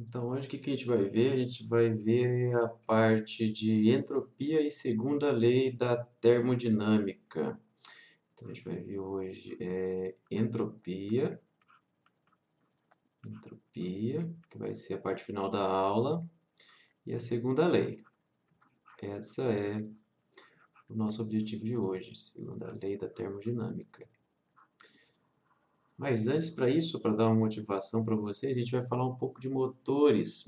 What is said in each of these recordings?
Então, hoje o que que a gente vai ver? A gente vai ver a parte de entropia e segunda lei da termodinâmica. Então, a gente vai ver hoje entropia, que vai ser a parte final da aula, e a segunda lei. Essa é o nosso objetivo de hoje, segunda lei da termodinâmica. Mas antes, para isso, para dar uma motivação para vocês, a gente vai falar um pouco de motores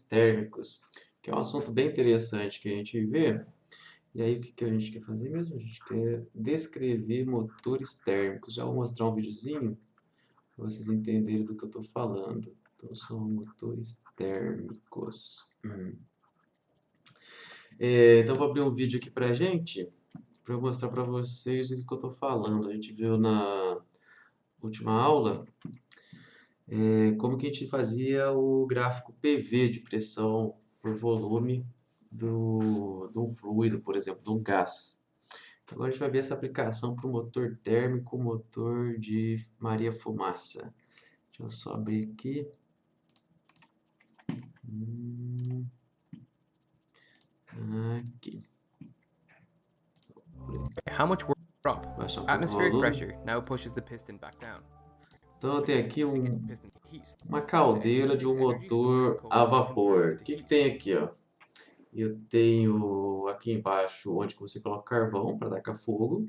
térmicos, que é um assunto bem interessante que a gente vê. E aí, o que que a gente quer fazer mesmo? A gente quer descrever motores térmicos. Já vou mostrar um videozinho para vocês entenderem do que eu estou falando. Então, são motores térmicos. Então, vou abrir um vídeo aqui para a gente, para eu mostrar para vocês o que que eu estou falando. A gente viu na última aula como que a gente fazia o gráfico PV de pressão por volume de um fluido, por exemplo, de um gás. Agora a gente vai ver essa aplicação para o motor térmico, motor de Maria-Fumaça. Deixa eu só abrir aqui. Aqui. How much work up? Baixar um pouco o Atmospheric volume. pressure now pushes the piston back down. Então eu tenho aqui Piston heat. uma The caldeira engine de takes um energy stored in motor a cold and converts vapor. it O to que que heat. tem aqui, ó? Eu tenho aqui embaixo onde que você coloca carvão para dar fogo.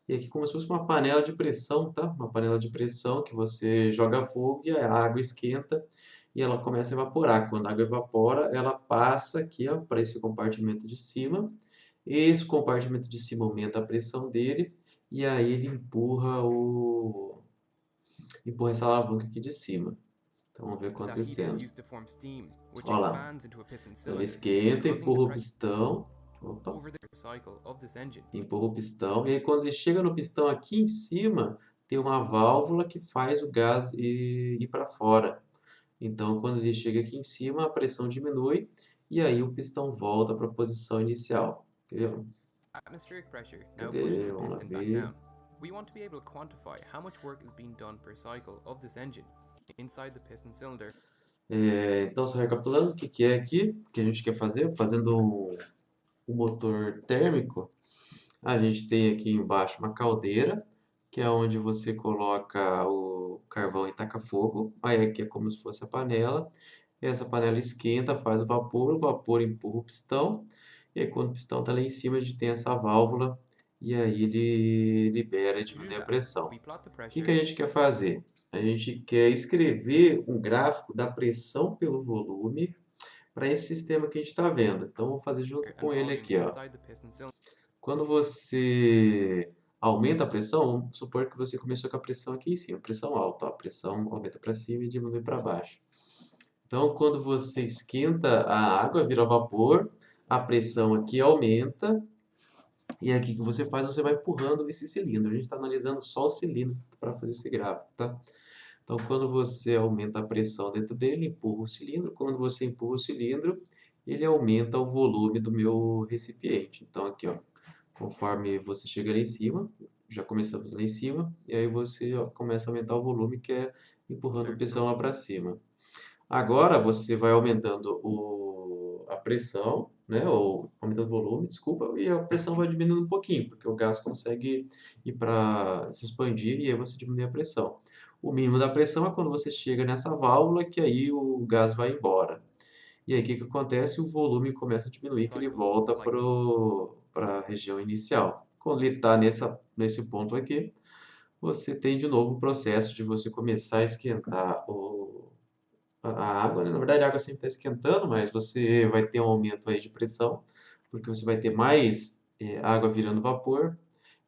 E aqui como se fosse uma panela de pressão, tá? Uma panela de pressão que você joga fogo e a água esquenta e ela começa a evaporar. Quando a água evapora, ela passa aqui, ó, para esse compartimento de cima. Esse compartimento de cima aumenta a pressão dele e aí ele empurra essa alavanca aqui de cima. Então vamos ver That heat is acontecendo. used to form steam, which Olha lá. expands into a piston Então ele cylinder, esquenta, causing the empurra o pressure pistão. Opa, over the cycle of this engine. empurra o pistão. E aí quando ele chega no pistão aqui em cima, tem uma válvula que faz o gás ir para fora. Então quando ele chega aqui em cima, a pressão diminui e aí o pistão volta para a posição inicial. Entendeu? Atmospheric pressure now pushes Cadê? the Vamos lá piston back ver. down. We want to be able to quantify how much work is being done per cycle of this engine inside the piston cylinder. Então, só recapitulando, o que que é aqui que a gente quer fazer? Fazendo um motor térmico, a gente tem aqui embaixo uma caldeira, que é onde você coloca o carvão e taca fogo. Aí aqui é como se fosse a panela. Essa panela esquenta, faz o vapor empurra o pistão. E aí quando o pistão está lá em cima, a gente tem essa válvula e aí ele libera e To do diminui a that, pressão. we plot the O que que a pressure. gente quer fazer? A gente quer escrever um gráfico da pressão pelo volume para esse sistema que a gente está vendo. Então, vou fazer junto And com ele volume aqui, ó. inside the piston cylinder. Quando você aumenta a pressão, vamos supor que você começou com a pressão aqui em cima, pressão alta, ó, a pressão aumenta para cima e diminui para baixo. Então, quando você esquenta a água, vira vapor, a pressão aqui aumenta, e aqui que você faz, você vai empurrando esse cilindro. A gente está analisando só o cilindro para fazer esse gráfico, tá? Então, quando você aumenta a pressão dentro dele, ele empurra o cilindro. Quando você empurra o cilindro, ele aumenta o volume do meu recipiente. Então, aqui, ó, conforme você chega lá em cima, já começamos lá em cima, e aí você ó, começa a aumentar o volume, que é empurrando o pistão lá para cima. Agora você vai aumentando a pressão, né, ou aumentando o volume, desculpa, e a pressão vai diminuindo um pouquinho, porque o gás consegue ir para se expandir e aí você diminui a pressão. O mínimo da pressão é quando você chega nessa válvula que aí o gás vai embora. E aí o que que acontece? O volume começa a diminuir, que ele Cycle volta is like para a região inicial. Quando ele está nesse ponto aqui, você tem de novo o processo de você começar a esquentar a água, né? Na verdade, a água sempre está esquentando, mas você vai ter um aumento aí de pressão, porque você vai ter mais água virando vapor,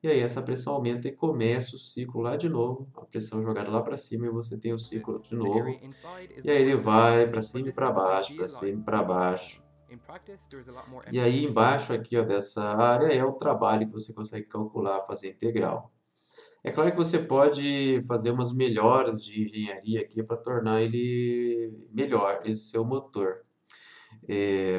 e aí essa pressão aumenta e começa o ciclo lá de novo, a pressão jogada lá para cima e você tem o this. ciclo de The area novo, inside is e the aí ele breakdown. vai para But cima e this para is the baixo, para cima idealized e para breakdown. baixo. In practice, there is a lot more E empty aí area. embaixo aqui ó, dessa área é o trabalho que você consegue calcular, fazer integral. É claro que você pode fazer umas melhoras de engenharia aqui para tornar ele melhor, esse seu motor.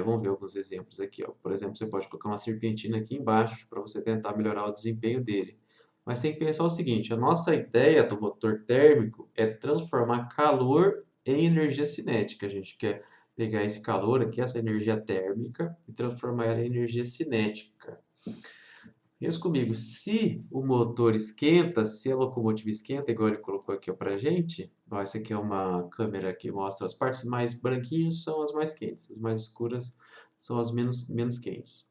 Vamos ver alguns exemplos aqui, ó. Por exemplo, você pode colocar uma serpentina aqui embaixo para você tentar melhorar o desempenho dele. Mas tem que pensar o seguinte, a nossa ideia do motor térmico é transformar calor em energia cinética. A gente quer pegar esse calor aqui, essa energia térmica, e transformar ela em energia cinética. Pensa comigo, se o motor esquenta, se a locomotiva esquenta, igual ele colocou aqui para a gente, ó, essa aqui é uma câmera que mostra as partes mais branquinhas são as mais quentes, as mais escuras são as menos quentes.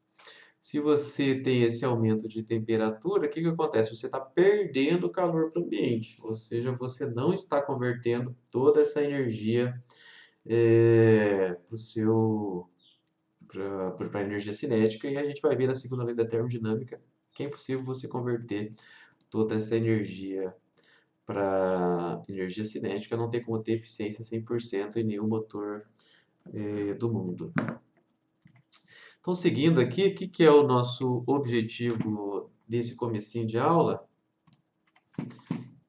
Se você tem esse aumento de temperatura, o que acontece? Você está perdendo calor para o ambiente, ou seja, você não está convertendo toda essa energia para a energia cinética, e a gente vai ver na segunda lei da termodinâmica que é impossível você converter toda essa energia para energia cinética, não tem como ter eficiência 100% em nenhum motor do mundo. Então, seguindo aqui, o que é o nosso objetivo desse comecinho de aula?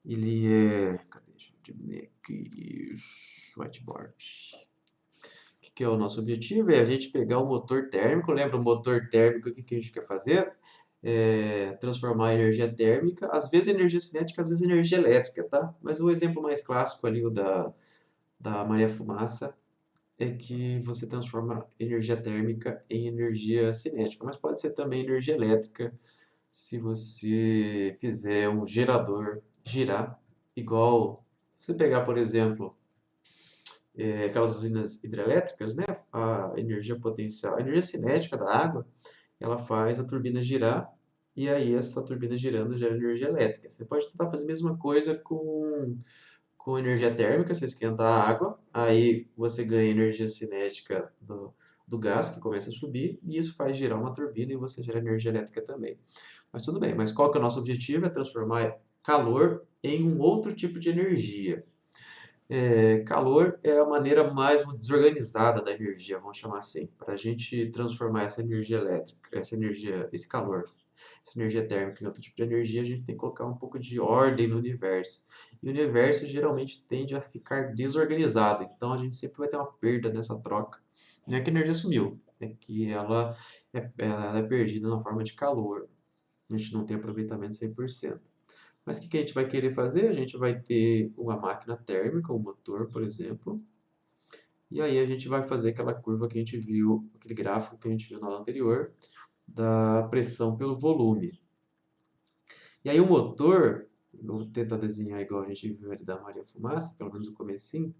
Ele é... Cadê? Deixa eu diminuir aqui. Whiteboard. O que é o nosso objetivo? É a gente pegar o motor térmico. Lembra o motor térmico? O que a gente quer fazer? Transformar a energia térmica, às vezes energia cinética, às vezes energia elétrica, tá? Mas o exemplo mais clássico ali, o da Maria-Fumaça, é que você transforma energia térmica em energia cinética, mas pode ser também energia elétrica se você fizer um gerador girar, igual você pegar, por exemplo, aquelas usinas hidrelétricas, né? A energia potencial, a energia cinética da água, ela faz a turbina girar e aí essa turbina girando gera energia elétrica. Você pode tentar fazer a mesma coisa com energia térmica, você esquenta a água, aí você ganha energia cinética do gás que começa a subir e isso faz girar uma turbina e você gera energia elétrica também. Mas tudo bem, mas qual que é o nosso objetivo? É transformar calor em um outro tipo de energia. Calor é a maneira mais desorganizada da energia, vamos chamar assim, para a gente transformar essa energia elétrica, esse calor, essa energia térmica em outro tipo de energia, a gente tem que colocar um pouco de ordem no universo. E o universo geralmente tende a ficar desorganizado, então a gente sempre vai ter uma perda nessa troca. Não é que a energia sumiu, é que ela é perdida na forma de calor. A gente não tem aproveitamento 100%. Mas o que a gente vai querer fazer? A gente vai ter uma máquina térmica, um motor, por exemplo, e aí a gente vai fazer aquela curva que a gente viu, aquele gráfico que a gente viu na aula anterior, da pressão pelo volume. E aí o motor, vou tentar desenhar igual a gente viu ali da Maria Fumaça, pelo menos o comecinho,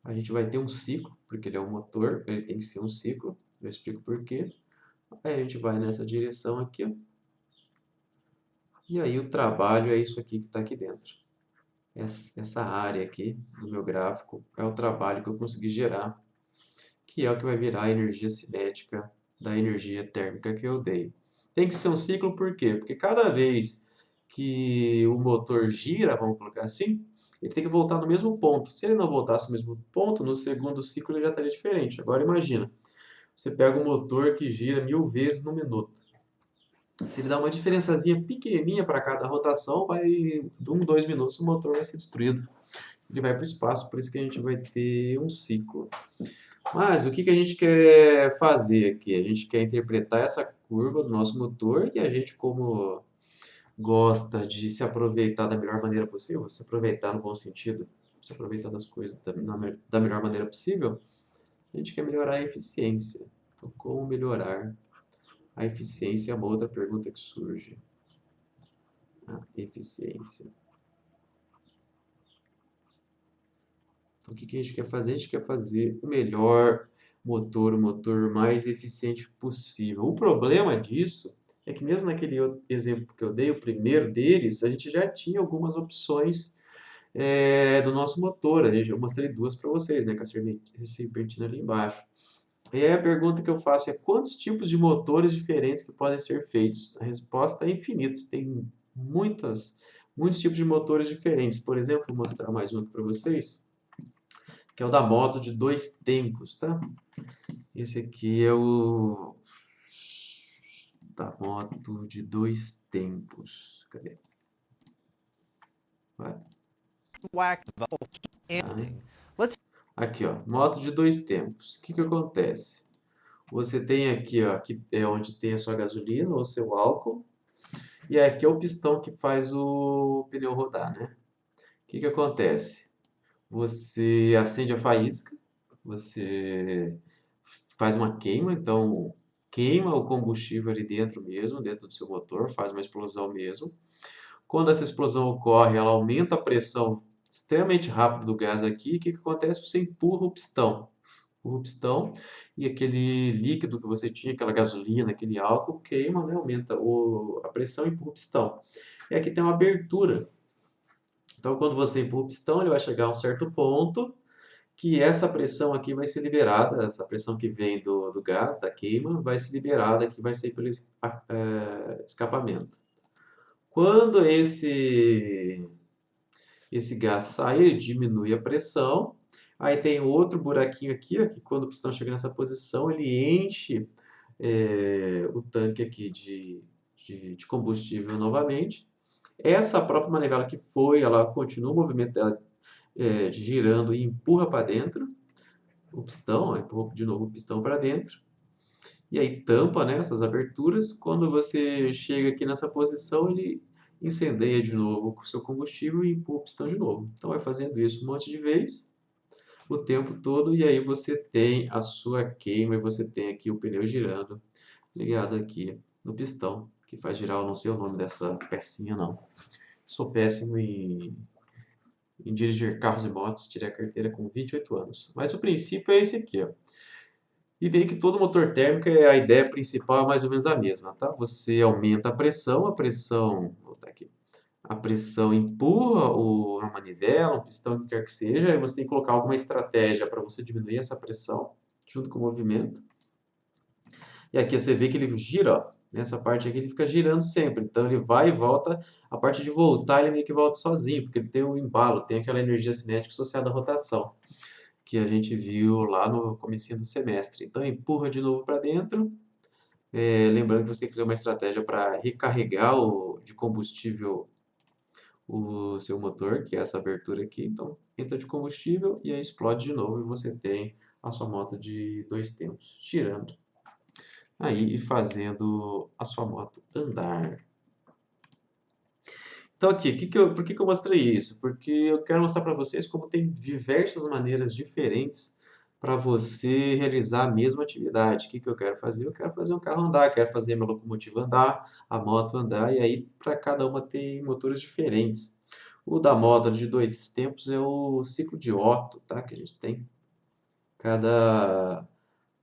a gente vai ter um ciclo, porque ele é um motor, ele tem que ser um ciclo, eu explico por quê. Aí a gente vai nessa direção aqui, ó, e aí o trabalho é isso aqui que está aqui dentro. Essa área aqui do meu gráfico é o trabalho que eu consegui gerar, que é o que vai virar a energia cinética da energia térmica que eu dei. Tem que ser um ciclo, por quê? Porque cada vez que o motor gira, vamos colocar assim, ele tem que voltar no mesmo ponto. Se ele não voltasse no mesmo ponto, no segundo ciclo ele já estaria diferente. Agora imagina, você pega um motor que gira 1000 vezes no minuto. Se ele dá uma diferençazinha pequenininha para cada rotação, vai em 1, 2 minutos o motor vai ser destruído. Ele vai para o espaço, por isso que a gente vai ter um ciclo. Mas o que a gente quer fazer aqui? A gente quer interpretar essa curva do nosso motor e a gente, como gosta de se aproveitar da melhor maneira possível, se aproveitar no bom sentido, se aproveitar das coisas da melhor maneira possível, a gente quer melhorar a eficiência. Então, como melhorar a eficiência é uma outra pergunta que surge. A eficiência. Então, o que a gente quer fazer? A gente quer fazer o melhor motor, o motor mais eficiente possível. O problema disso é que mesmo naquele exemplo que eu dei, o primeiro deles, a gente já tinha algumas opções do nosso motor. Eu mostrei duas para vocês, né, com a serpentina ali embaixo. E aí a pergunta que eu faço é quantos tipos de motores diferentes que podem ser feitos? A resposta é infinitos. Tem muitos tipos de motores diferentes. Por exemplo, vou mostrar mais um aqui para vocês, que é o da moto de 2 tempos, tá? Esse aqui é o da moto de 2 tempos. Cadê? Vai. Aqui, ó, moto de 2 tempos. O que acontece? Você tem aqui, ó, que é onde tem a sua gasolina ou seu álcool, e aqui é o pistão que faz o pneu rodar, né? O que acontece? você acende a faísca, você faz uma queima, então queima o combustível ali dentro mesmo, dentro do seu motor, faz uma explosão mesmo. Quando essa explosão ocorre, ela aumenta a pressão extremamente rápido do gás aqui. O que que acontece? Você empurra o pistão e aquele líquido que você tinha, aquela gasolina, aquele álcool, queima, né? Aumenta a pressão e empurra o pistão. E aqui tem uma abertura. Então, quando você empurra o pistão, ele vai chegar a um certo ponto que essa pressão aqui vai ser liberada, essa pressão que vem do gás, da queima, vai ser liberada aqui, vai sair pelo escapamento. Quando esse gás sai, ele diminui a pressão. Aí tem outro buraquinho aqui, ó, que quando o pistão chega nessa posição, ele enche o tanque aqui de combustível novamente. Essa própria manivela que foi, ela continua o movimento dela girando e empurra para dentro o pistão, ó, empurra de novo o pistão para dentro. E aí tampa, né, essas aberturas. Quando você chega aqui nessa posição, ele incendeia de novo o seu combustível e empurra o pistão de novo. Então vai fazendo isso um monte de vezes, o tempo todo, e aí você tem a sua queima e você tem aqui o pneu girando, ligado aqui no pistão, que faz girar. Eu não sei o nome dessa pecinha não. Sou péssimo em dirigir carros e motos, tirei a carteira com 28 anos. Mas o princípio é esse aqui, ó. E vê que todo motor térmico, a ideia principal é mais ou menos a mesma, tá? Você aumenta a pressão, vou botar aqui, a pressão empurra a manivela, um pistão, o que quer que seja, aí você tem que colocar alguma estratégia para você diminuir essa pressão, junto com o movimento. E aqui você vê que ele gira, ó, nessa parte aqui ele fica girando sempre, então ele vai e volta, a parte de voltar ele meio que volta sozinho, porque ele tem um embalo, tem aquela energia cinética associada à rotação, que a gente viu lá no comecinho do semestre. Então empurra de novo para dentro. Lembrando que você tem que fazer uma estratégia para recarregar de combustível o seu motor, que é essa abertura aqui. Então entra de combustível e aí explode de novo e você tem a sua moto de dois tempos girando aí e fazendo a sua moto andar. Então aqui, por que que eu mostrei isso? Porque eu quero mostrar para vocês como tem diversas maneiras diferentes para você realizar a mesma atividade. O que que eu quero fazer? Eu quero fazer um carro andar, quero fazer minha locomotiva andar, a moto andar, e aí para cada uma tem motores diferentes. O da moto de dois tempos é o ciclo de Otto, tá? Que a gente tem. Cada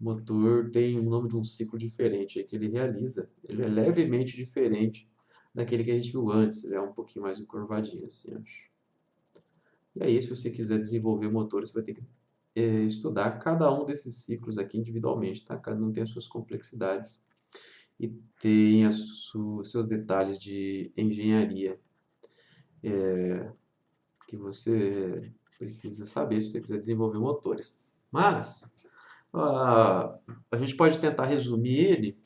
motor tem o nome de um ciclo diferente aí que ele realiza. Ele é levemente diferente daquele que a gente viu antes. Ele é um pouquinho mais encurvadinho, assim, acho. E aí, se você quiser desenvolver motores, você vai ter que estudar cada um desses ciclos aqui individualmente, tá? Cada um tem as suas complexidades e tem seus detalhes de engenharia que você precisa saber se você quiser desenvolver motores. Mas a gente pode tentar resumir ele.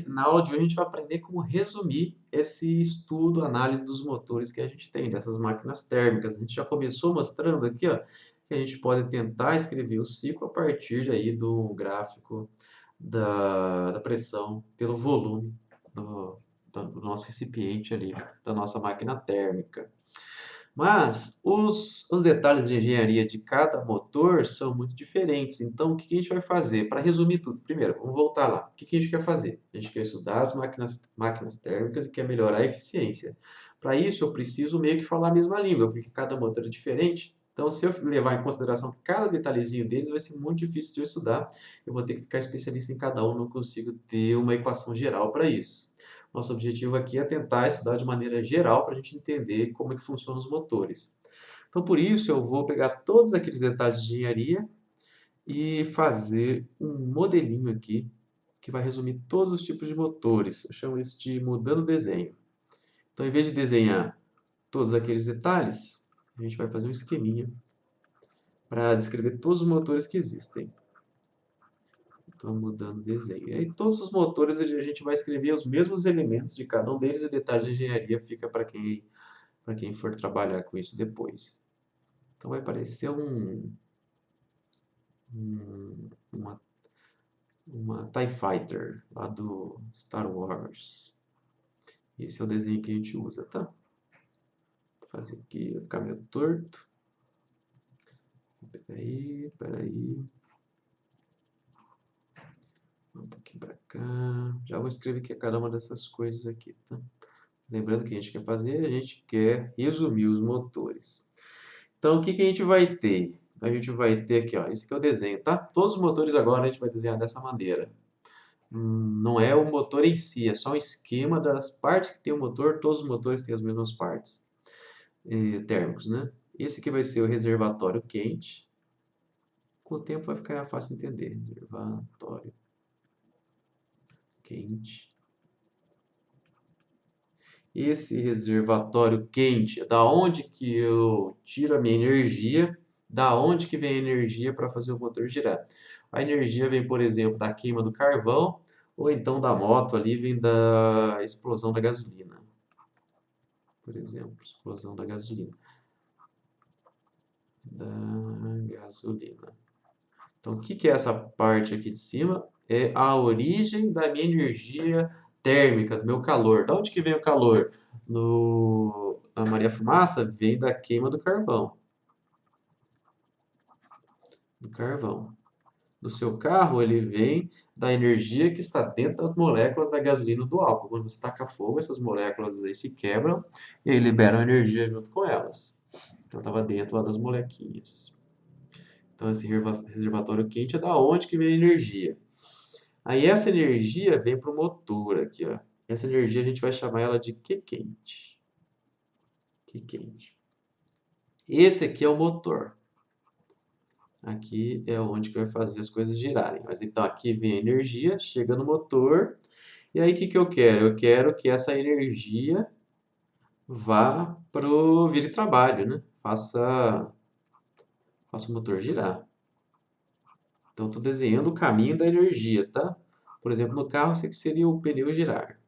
Na aula de hoje a gente vai aprender como resumir esse estudo, análise dos motores que a gente tem, dessas máquinas térmicas. A gente já começou mostrando aqui, ó, que a gente pode tentar escrever o ciclo a partir aí do gráfico da pressão pelo volume do nosso recipiente ali, da nossa máquina térmica. Mas os detalhes de engenharia de cada motor são muito diferentes. Então, o que a gente vai fazer? Para resumir tudo, primeiro, vamos voltar lá. O que a gente quer fazer? A gente quer estudar as máquinas térmicas e quer melhorar a eficiência. Para isso, eu preciso meio que falar a mesma língua, porque cada motor é diferente. Então, se eu levar em consideração cada detalhezinho deles, vai ser muito difícil de eu estudar. Eu vou ter que ficar especialista em cada um, não consigo ter uma equação geral para isso. Nosso objetivo aqui é tentar estudar de maneira geral para a gente entender como é que funcionam os motores. Então, por isso, eu vou pegar todos aqueles detalhes de engenharia e fazer um modelinho aqui que vai resumir todos os tipos de motores. Eu chamo isso de mudando o desenho. Então, em vez de desenhar todos aqueles detalhes, a gente vai fazer um esqueminha para descrever todos os motores que existem. Então, mudando o desenho. E aí, todos os motores a gente vai escrever os mesmos elementos de cada um deles e o detalhe de engenharia fica para quem for trabalhar com isso depois. Então, vai parecer uma TIE Fighter lá do Star Wars. Esse é o desenho que a gente usa, tá? fazer aqui, vai ficar meio torto. Peraí. Um pouquinho para cá. Já vou escrever aqui cada uma dessas coisas aqui, tá? Lembrando que a gente quer fazer, a gente quer resumir os motores. Então, o que que a gente vai ter? A gente vai ter aqui, ó, esse aqui é o desenho, tá? Todos os motores agora a gente vai desenhar dessa maneira. Não é o motor em si, é só um esquema das partes que tem o motor, todos os motores têm as mesmas partes térmicos, né? Esse aqui vai ser o reservatório quente. Com o tempo vai ficar fácil de entender. Reservatório quente. Esse reservatório quente, da onde que eu tiro a minha energia, da onde que vem a energia para fazer o motor girar. A energia vem, por exemplo, da queima do carvão, ou então da moto ali vem da explosão da gasolina. Por exemplo, explosão da gasolina. Então, o que que é essa parte aqui de cima? É a origem da minha energia térmica, do meu calor. Da onde que vem o calor? Na Maria Fumaça vem da queima do carvão. Do carvão. No seu carro, ele vem da energia que está dentro das moléculas da gasolina e do álcool. Quando você taca fogo, essas moléculas aí se quebram e aí liberam energia junto com elas. Então, estava dentro lá das molequinhas. Então, esse reservatório quente é da onde que vem a energia. Aí, essa energia vem para o motor aqui, ó. Essa energia a gente vai chamar ela de Q quente. Q quente. Esse aqui é o motor. Aqui é onde que vai fazer as coisas girarem. Mas então aqui vem a energia, chega no motor. E aí o que que eu quero? Eu quero que essa energia vá vire trabalho, né? Faça o motor girar. Então estou desenhando o caminho da energia, tá? Por exemplo, no carro isso aqui seria o pneu girar.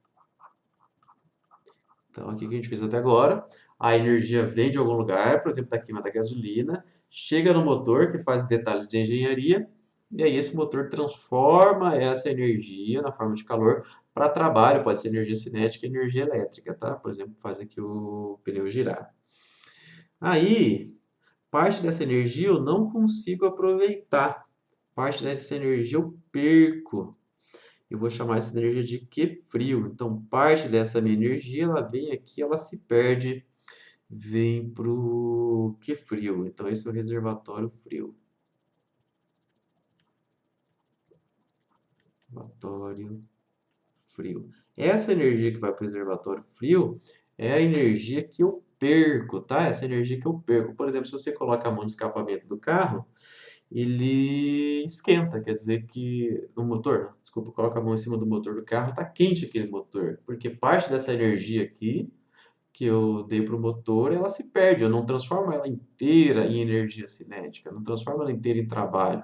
Então aqui que a gente fez até agora, a energia vem de algum lugar, por exemplo, da queima da gasolina, chega no motor que faz os detalhes de engenharia, e aí esse motor transforma essa energia na forma de calor para trabalho, pode ser energia cinética e energia elétrica, tá? Por exemplo, faz aqui o pneu girar. Aí, parte dessa energia eu não consigo aproveitar. Parte dessa energia eu perco. Eu vou chamar essa energia de Q frio. Então, parte dessa minha energia, ela vem aqui, ela se perde, vem para o Q frio. Então, esse é o reservatório frio. Reservatório frio. Essa energia que vai para o reservatório frio é a energia que eu perco, tá? Essa energia que eu perco. Por exemplo, se você coloca a mão no escapamento do carro, ele esquenta, quer dizer que o motor, desculpa, coloca a mão em cima do motor do carro, está quente aquele motor, porque parte dessa energia aqui que eu dei para o motor, ela se perde, eu não transformo ela inteira em energia cinética, eu não transformo ela inteira em trabalho,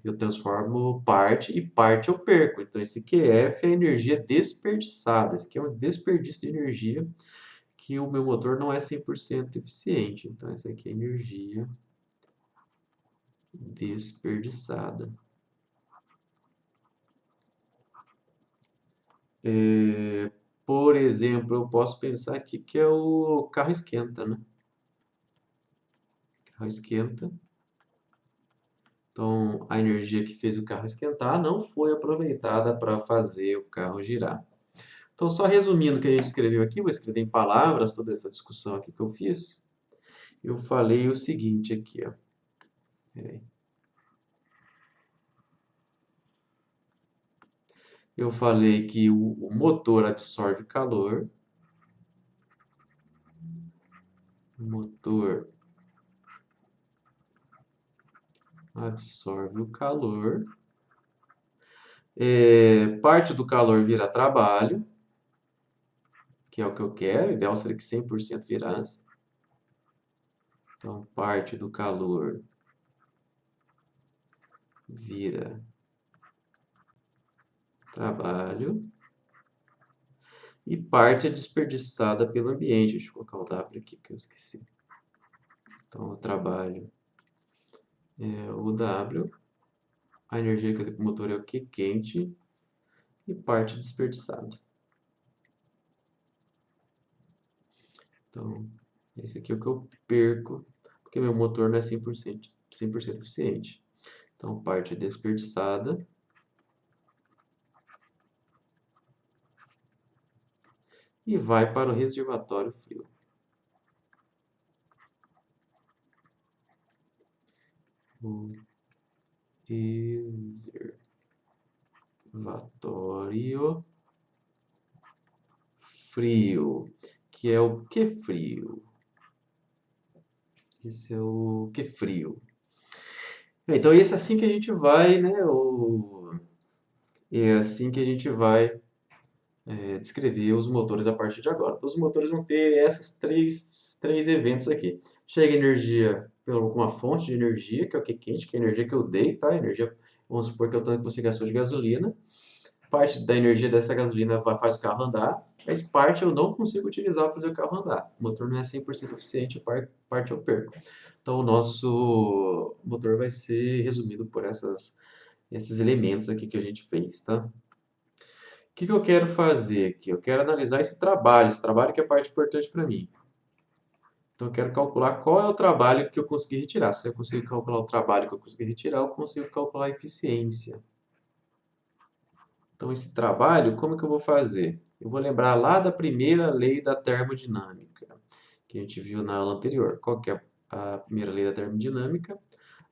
eu transformo parte e parte eu perco. Então esse QF é a energia desperdiçada, esse aqui é um desperdício de energia que o meu motor não é 100% eficiente. Então essa aqui é a energia desperdiçada. Por exemplo, eu posso pensar aqui que é o carro esquenta, né? O carro esquenta. Então, a energia que fez o carro esquentar não foi aproveitada para fazer o carro girar. Então, só resumindo o que a gente escreveu aqui, vou escrever em palavras toda essa discussão aqui que eu fiz. Eu falei o seguinte aqui, ó. Peraí. Eu falei que o motor absorve calor. O motor absorve o calor. Parte do calor vira trabalho, que é o que eu quero. O ideal seria que 100% virasse. Então, parte do calor vira trabalho e parte é desperdiçada pelo ambiente. Deixa eu colocar o W aqui que eu esqueci. Então, o trabalho é o W, a energia que o motor é o Q quente e parte desperdiçada. Então, Esse aqui é o que eu perco, porque meu motor não é 100% eficiente. Então, parte desperdiçada e vai para o reservatório frio. O reservatório frio, que é o que frio? Esse é o que frio. Então, esse é assim que a gente vai, né? É assim que a gente vai descrever os motores a partir de agora. Então, os motores vão ter esses três eventos aqui. Chega energia por uma fonte de energia, que é o que quente, que é a energia que eu dei, tá? Energia, vamos supor que é o tanto que você gastou de gasolina. Parte da energia dessa gasolina faz o carro andar, mas parte eu não consigo utilizar para fazer o carro andar. O motor não é 100% eficiente, parte eu perco. Então, o nosso motor vai ser resumido por esses elementos aqui que a gente fez, tá? Que eu quero fazer aqui? Eu quero analisar esse trabalho que é a parte importante para mim. Então, eu quero calcular qual é o trabalho que eu consegui retirar. Se eu consigo calcular o trabalho que eu consegui retirar, eu consigo calcular a eficiência. Então, esse trabalho, como que eu vou fazer? Eu vou lembrar lá da primeira lei da termodinâmica, que a gente viu na aula anterior. Qual que é a primeira lei da termodinâmica?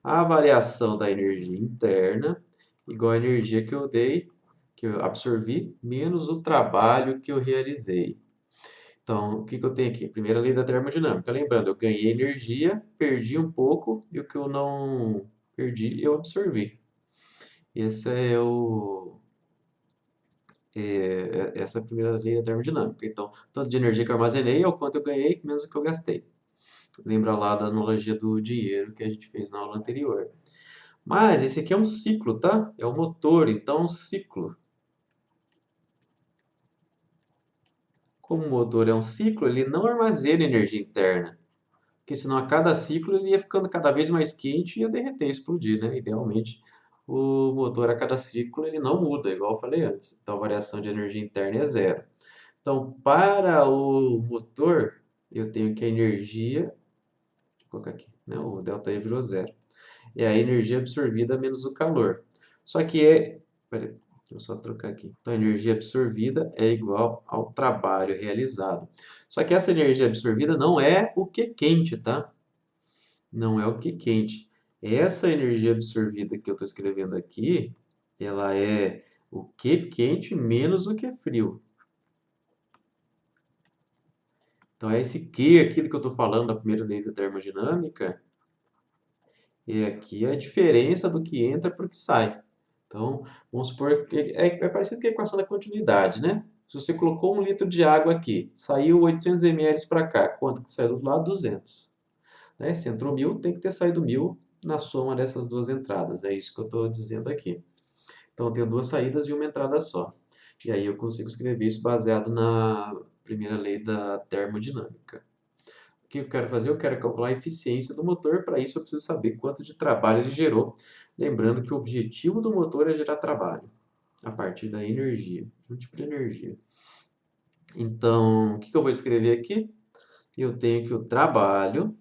A variação da energia interna igual a energia que eu dei, que eu absorvi, menos o trabalho que eu realizei. Então, o que eu tenho aqui? Primeira lei da termodinâmica. Lembrando, eu ganhei energia, perdi um pouco, e o que eu não perdi, eu absorvi. Esse é essa é a primeira lei da termodinâmica. Então, tanto de energia que eu armazenei é o quanto eu ganhei, menos o que eu gastei. Lembra lá da analogia do dinheiro que a gente fez na aula anterior. Mas esse aqui é um ciclo, tá? É um motor, então é um ciclo. Como o motor é um ciclo, ele não armazena energia interna. Porque senão a cada ciclo ele ia ficando cada vez mais quente e ia derreter, explodir, né? Idealmente, o motor a cada ciclo ele não muda, igual eu falei antes. Então a variação de energia interna é zero. Então, para o motor, eu tenho que a energia, deixa eu colocar aqui, né? O ΔE virou zero. É a energia absorvida menos o calor. Só que peraí, deixa eu só trocar aqui. Então, a energia absorvida é igual ao trabalho realizado. Só que essa energia absorvida não é o que quente, tá? Não é o que quente. Essa energia absorvida que eu estou escrevendo aqui, ela é o que quente menos o que frio. Então, é esse Q aqui que eu estou falando da primeira lei da termodinâmica, e aqui é a diferença do que entra para o que sai. Então, vamos supor que é parecido com a equação da continuidade, né? Se você colocou 1 litro de água aqui, saiu 800 ml para cá, quanto que saiu do lado? 200. Né? Se entrou 1.000, tem que ter saído 1.000 na soma dessas duas entradas. É isso que eu estou dizendo aqui. Então, eu tenho duas saídas e uma entrada só. E aí eu consigo escrever isso baseado na primeira lei da termodinâmica. O que eu quero fazer? Eu quero calcular a eficiência do motor. Para isso, eu preciso saber quanto de trabalho ele gerou. Lembrando que o objetivo do motor é gerar trabalho a partir da energia, um tipo de energia. Então, o que eu vou escrever aqui? Eu tenho que o trabalho,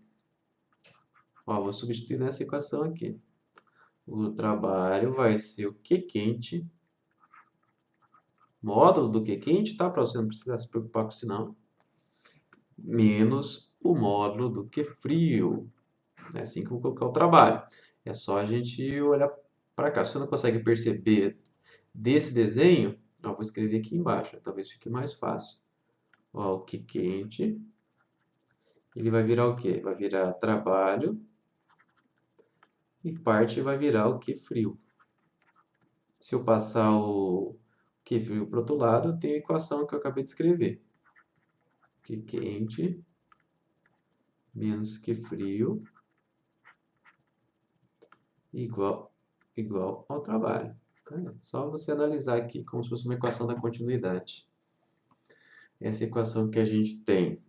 ó, vou substituir nessa equação aqui. O trabalho vai ser o Q quente, módulo do Q quente, tá? Para você não precisar se preocupar com isso não. Menos o módulo do Q frio. É assim que eu vou colocar o trabalho. É só a gente olhar para cá. Se você não consegue perceber desse desenho, ó, vou escrever aqui embaixo, talvez fique mais fácil. Ó, o Q quente, ele vai virar o quê? Vai virar trabalho e parte vai virar o Q frio. Se eu passar o Q frio para o outro lado, tem a equação que eu acabei de escrever. Q quente menos Q frio igual ao trabalho. Tá? Só você analisar aqui como se fosse uma equação da continuidade. Essa equação que a gente tem.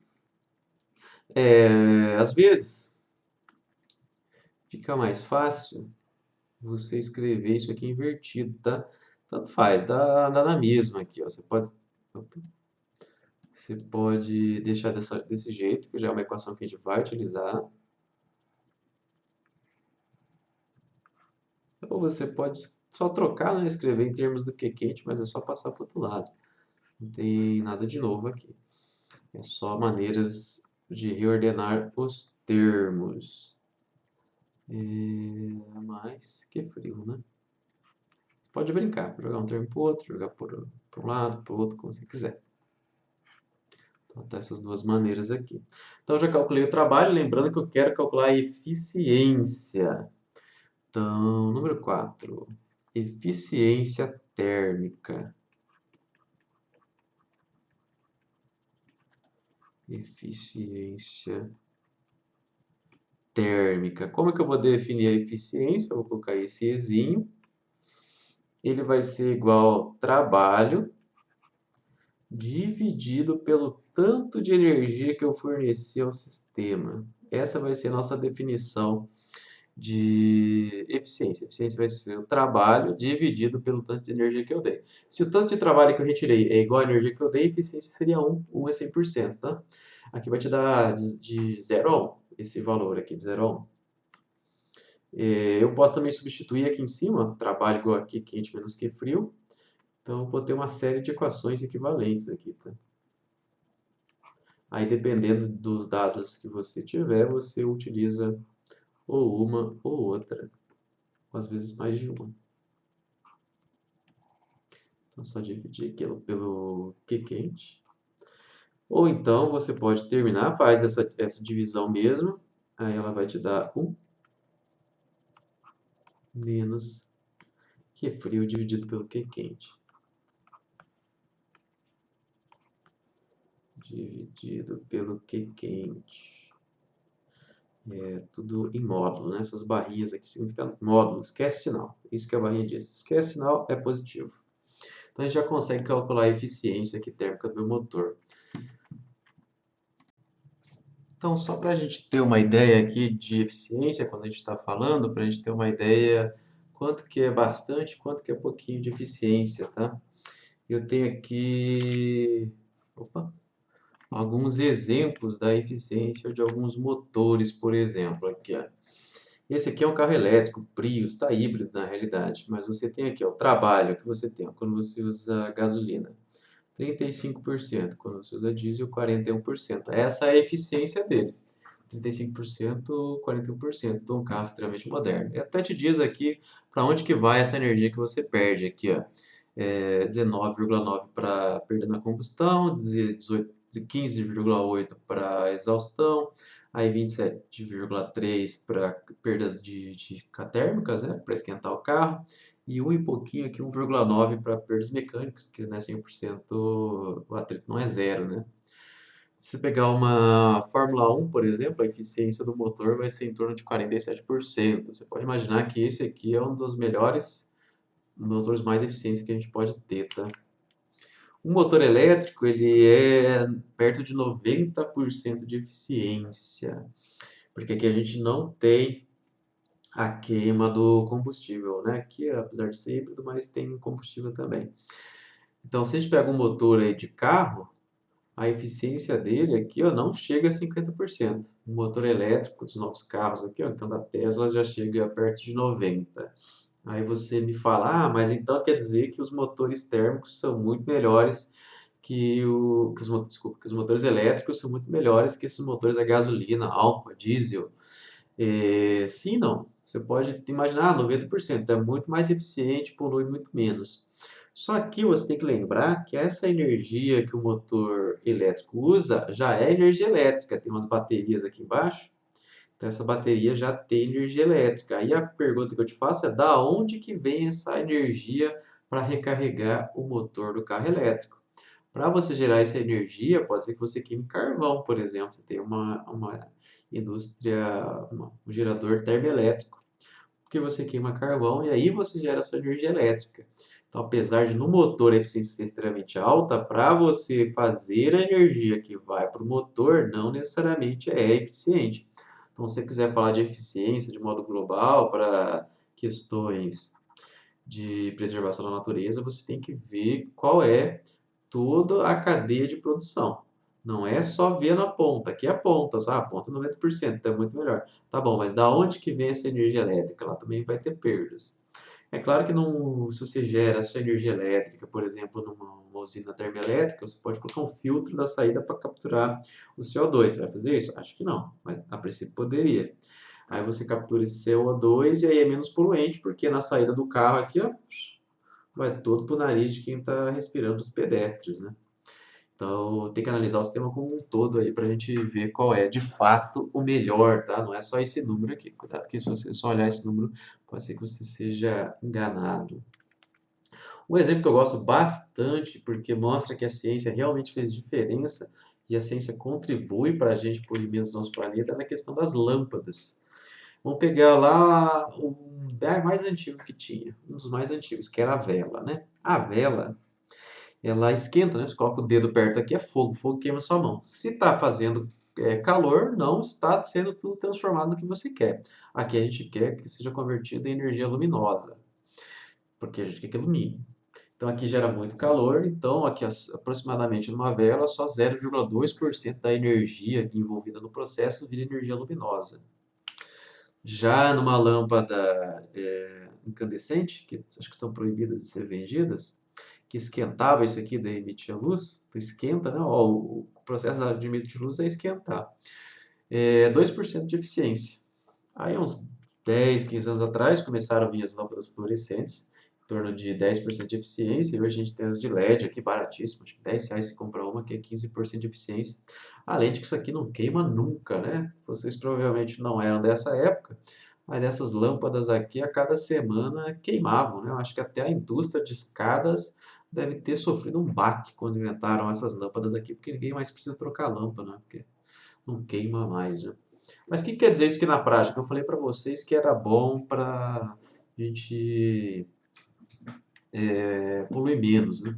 Às vezes, fica mais fácil você escrever isso aqui invertido, tá? Tanto faz, dá na mesma aqui, ó. Você pode Você pode deixar desse jeito, que já é uma equação que a gente vai utilizar. Ou você pode só trocar, né? Escrever em termos do Q quente, mas é só passar para o outro lado. Não tem nada de novo aqui. É só maneiras de reordenar os termos. Mas que frio, né? Você pode brincar, jogar um termo para o outro, jogar por um lado, para o outro, como você quiser. Então, tá essas duas maneiras aqui. Então, eu já calculei o trabalho, lembrando que eu quero calcular a eficiência. Então, número 4, eficiência térmica. Eficiência térmica. Como é que eu vou definir a eficiência? Eu vou colocar esse Ezinho. Ele vai ser igual ao trabalho dividido pelo tanto de energia que eu forneci ao sistema. Essa vai ser a nossa definição de eficiência. Eficiência vai ser o trabalho dividido pelo tanto de energia que eu dei. Se o tanto de trabalho que eu retirei é igual à energia que eu dei, a eficiência seria 1. 1 é 100%, tá? Aqui vai te dar de 0 a 1, esse valor aqui, de 0 a 1. Eu posso também substituir aqui em cima, trabalho igual aqui, quente menos que frio. Então, eu vou ter uma série de equações equivalentes aqui, tá? Aí, dependendo dos dados que você tiver, você utiliza ou uma ou outra, ou às vezes mais de uma. Então, só dividir aquilo pelo Q quente. Ou então, você pode terminar, faz essa divisão mesmo, aí ela vai te dar 1 menos Q frio dividido pelo Q quente. Dividido pelo Q quente. É tudo em módulo, né? Essas barrinhas aqui significam módulo. Esquece sinal. Isso que a barrinha diz. Esquece sinal é positivo. Então a gente já consegue calcular a eficiência aqui térmica do meu motor. Então, só para a gente ter uma ideia aqui de eficiência, quando a gente está falando, para a gente ter uma ideia quanto que é bastante, quanto que é pouquinho de eficiência, tá? Eu tenho aqui, opa, alguns exemplos da eficiência de alguns motores, por exemplo, aqui, ó. Esse aqui é um carro elétrico, Prius, está híbrido na realidade, mas você tem aqui ó, o trabalho que você tem ó, quando você usa gasolina, 35%, quando você usa diesel, 41%. Essa é a eficiência dele, 35%, 41% de um carro extremamente moderno. E até te diz aqui para onde que vai essa energia que você perde aqui, ó. 19,9 para perda na combustão, 15,8 para exaustão, aí 27,3 para perdas de térmicas, né, para esquentar o carro, e um e pouquinho aqui, 1,9 para perdas mecânicas, que não é 100%, o atrito não é zero, né? Se pegar uma Fórmula 1, por exemplo, a eficiência do motor vai ser em torno de 47%. Você pode imaginar que esse aqui é um dos melhores motores mais eficientes que a gente pode ter, tá? O motor elétrico, ele é perto de 90% de eficiência, porque aqui a gente não tem a queima do combustível, né? Que apesar de ser híbrido, mas tem combustível também. Então, se a gente pega um motor aí de carro, a eficiência dele aqui ó, não chega a 50%. O motor elétrico dos novos carros aqui, ó, então da Tesla já chega perto de 90%. Aí você me fala, mas então quer dizer que os motores térmicos são muito melhores que os motores elétricos são muito melhores que esses motores a gasolina, álcool, a diesel. Sim, não. Você pode imaginar, 90% é muito mais eficiente, polui muito menos. Só que você tem que lembrar que essa energia que o motor elétrico usa já é energia elétrica. Tem umas baterias aqui embaixo. Então, essa bateria já tem energia elétrica. Aí a pergunta que eu te faço é da onde que vem essa energia para recarregar o motor do carro elétrico? Para você gerar essa energia, pode ser que você queime carvão, por exemplo. Você tem uma indústria, um gerador termoelétrico, que você queima carvão e aí você gera a sua energia elétrica. Então, apesar de no motor a eficiência ser extremamente alta, para você fazer a energia que vai para o motor, não necessariamente é eficiente. Então, se você quiser falar de eficiência de modo global para questões de preservação da natureza, você tem que ver qual é toda a cadeia de produção. Não é só ver na ponta. Aqui é a ponta, só a ponta 90%, então é muito melhor. Tá bom, mas da onde que vem essa energia elétrica? Ela também vai ter perdas. É claro que não, se você gera a sua energia elétrica, por exemplo, numa usina termoelétrica, você pode colocar um filtro da saída para capturar o CO2. Você vai fazer isso? Acho que não, mas a princípio poderia. Aí você captura esse CO2 e aí é menos poluente, porque na saída do carro aqui, ó, vai todo pro nariz de quem está respirando, os pedestres, né? Então tem que analisar o sistema como um todo aí para a gente ver qual é de fato o melhor, tá? Não é só esse número aqui. Cuidado que se você só olhar esse número, pode ser que você seja enganado. Um exemplo que eu gosto bastante, porque mostra que a ciência realmente fez diferença e a ciência contribui para a gente poluir menos nosso planeta, é na questão das lâmpadas. Vamos pegar lá o mais antigo que tinha, um dos mais antigos, que era a vela, né? A vela, ela esquenta, né? Você coloca o dedo perto aqui, é fogo, fogo queima sua mão. Se está fazendo calor, não está sendo tudo transformado no que você quer. Aqui a gente quer que seja convertido em energia luminosa, porque a gente quer que ilumine. Então aqui gera muito calor, então aqui aproximadamente numa vela só 0,2% da energia envolvida no processo vira energia luminosa. Já numa lâmpada incandescente, que acho que estão proibidas de ser vendidas, que esquentava isso aqui, daí emitia luz, então esquenta, né? Ó, o processo de emitir luz é esquentar. 2% de eficiência. Aí uns 10, 15 anos atrás começaram a vir as lâmpadas fluorescentes, em torno de 10% de eficiência, e hoje a gente tem as de LED aqui baratíssimo, acho que R$ 10 se compra uma, que é 15% de eficiência. Além de que isso aqui não queima nunca, né? Vocês provavelmente não eram dessa época, mas essas lâmpadas aqui a cada semana queimavam, né? Eu acho que até a indústria de escadas deve ter sofrido um baque quando inventaram essas lâmpadas aqui, porque ninguém mais precisa trocar lâmpada, né? Porque não queima mais, né? Mas o que quer dizer isso aqui na prática? Eu falei para vocês que era bom para a gente poluir menos, né?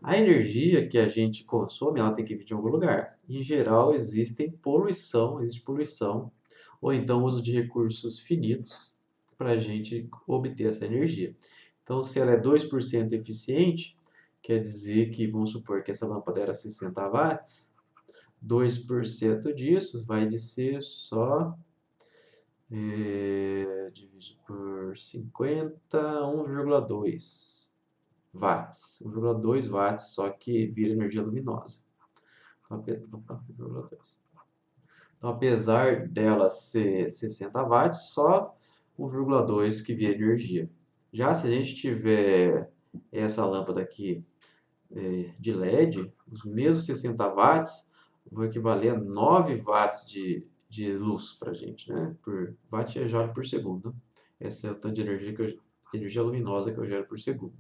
A energia que a gente consome, ela tem que vir de algum lugar. Em geral, existe poluição, ou então uso de recursos finitos para a gente obter essa energia. Então, se ela é 2% eficiente, quer dizer que, vamos supor que essa lâmpada era 60 watts, 2% disso vai de ser só divide por 50, 1,2 watts. 1,2 watts só que vira energia luminosa. Então, apesar dela ser 60 watts, só 1,2 que vira energia. Já se a gente tiver essa lâmpada aqui de LED, os mesmos 60 watts vão equivaler a 9 watts de luz para a gente, né? Por watt é joule por segundo. Essa é o tanto de energia luminosa que eu gero por segundo.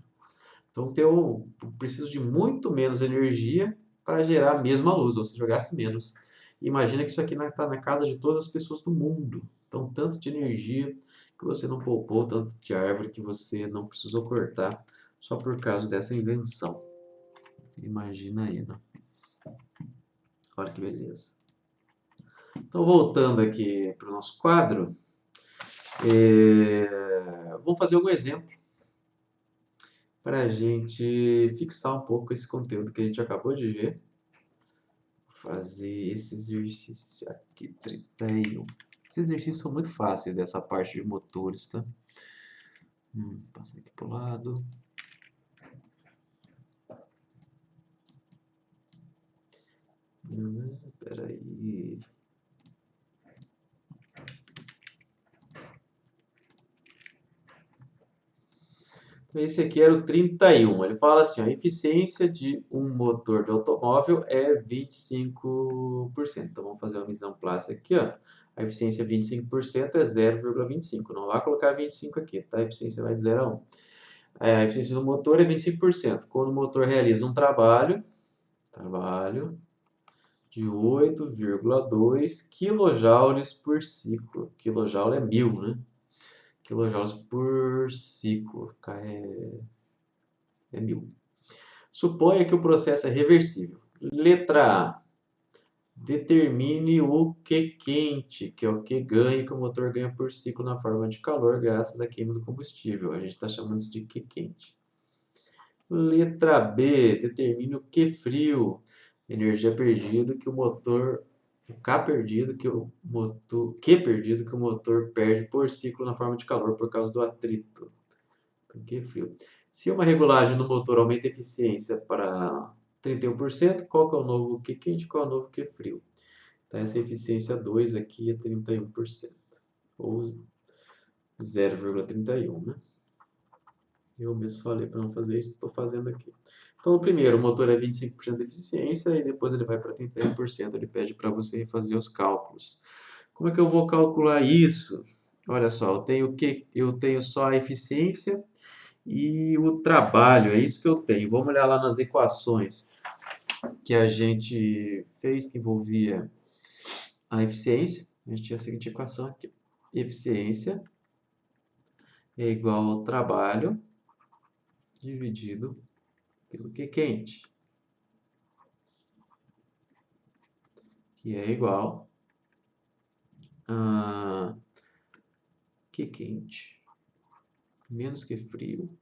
Então eu preciso de muito menos energia para gerar a mesma luz, ou seja, eu gasto menos. Imagina que isso aqui está na casa de todas as pessoas do mundo. Então, tanto de energia que você não poupou, tanto de árvore que você não precisou cortar, só por causa dessa invenção. Imagina aí, né? Olha que beleza. Então, voltando aqui para o nosso quadro, vou fazer algum exemplo para a gente fixar um pouco esse conteúdo que a gente acabou de ver. Vou fazer esse exercício aqui, 31. Esses exercícios são muito fáceis dessa parte de motores, tá? Passar aqui para o lado. Espera aí. Esse aqui era o 31. Ele fala assim, ó, a eficiência de um motor de automóvel é 25%. Então, vamos fazer uma visão plástica aqui, ó. A eficiência 25% é 0,25. Não vai colocar 25 aqui, tá? A eficiência vai de 0 a 1. A eficiência do motor é 25%. Quando o motor realiza um trabalho de 8,2 kJ por ciclo. Kilojoule é 1000, né? Kilojoules por ciclo. É 1000. Suponha que o processo é reversível. Letra A. Determine o Q quente, que é o que ganha, que o motor ganha por ciclo na forma de calor, graças à queima do combustível. A gente está chamando isso de Q quente. Letra B, determine o Q frio. Energia perdida que o motor, o K perdido que o motor, Q perdido que o motor perde por ciclo na forma de calor por causa do atrito. Q frio. Se uma regulagem no motor aumenta a eficiência para 31%, qual que é o novo Q quente, qual é o novo Q frio? Então, essa eficiência 2 aqui é 31%, ou 0,31, né? Eu mesmo falei para não fazer isso, estou fazendo aqui. Então, no primeiro, o motor é 25% de eficiência e depois ele vai para 31%. Ele pede para você refazer os cálculos. Como é que eu vou calcular isso? Olha só, eu tenho só a eficiência e o trabalho, é isso que eu tenho. Vamos olhar lá nas equações que a gente fez, que envolvia a eficiência. A gente tinha a seguinte equação aqui. Eficiência é igual ao trabalho dividido pelo Q quente, que é igual a Q quente menos Q frio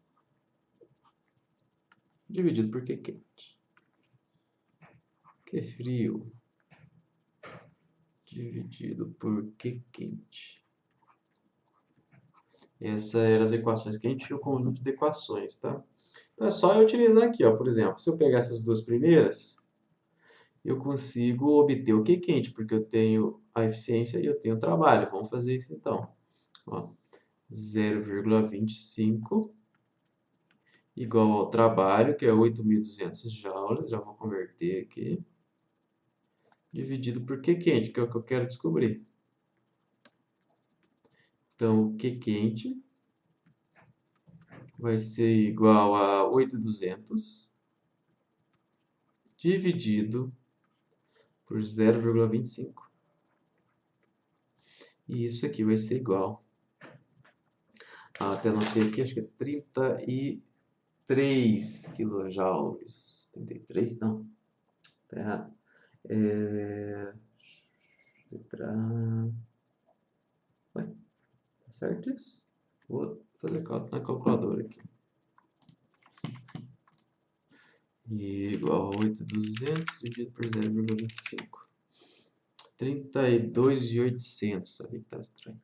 dividido por Q quente. Q frio dividido por Q quente. Essas eram as equações que a gente tinha o conjunto de equações, tá? Então é só eu utilizar aqui, ó. Por exemplo, se eu pegar essas duas primeiras, eu consigo obter o Q quente, porque eu tenho a eficiência e eu tenho o trabalho. Vamos fazer isso então. Ó, 0,25 igual ao trabalho, que é 8.200 joules, já vou converter aqui, dividido por Q quente, que é o que eu quero descobrir. Então, o Q quente vai ser igual a 8.200 dividido por 0,25. E isso aqui vai ser igual a, até anotei aqui, acho que é 33 quilojoules. 33? Não, tá errado. Letra... Ué, tá certo isso? Vou fazer cálculo na calculadora aqui. E igual a 8.200 dividido por 0,25. 32.800. Aí que tá estranho.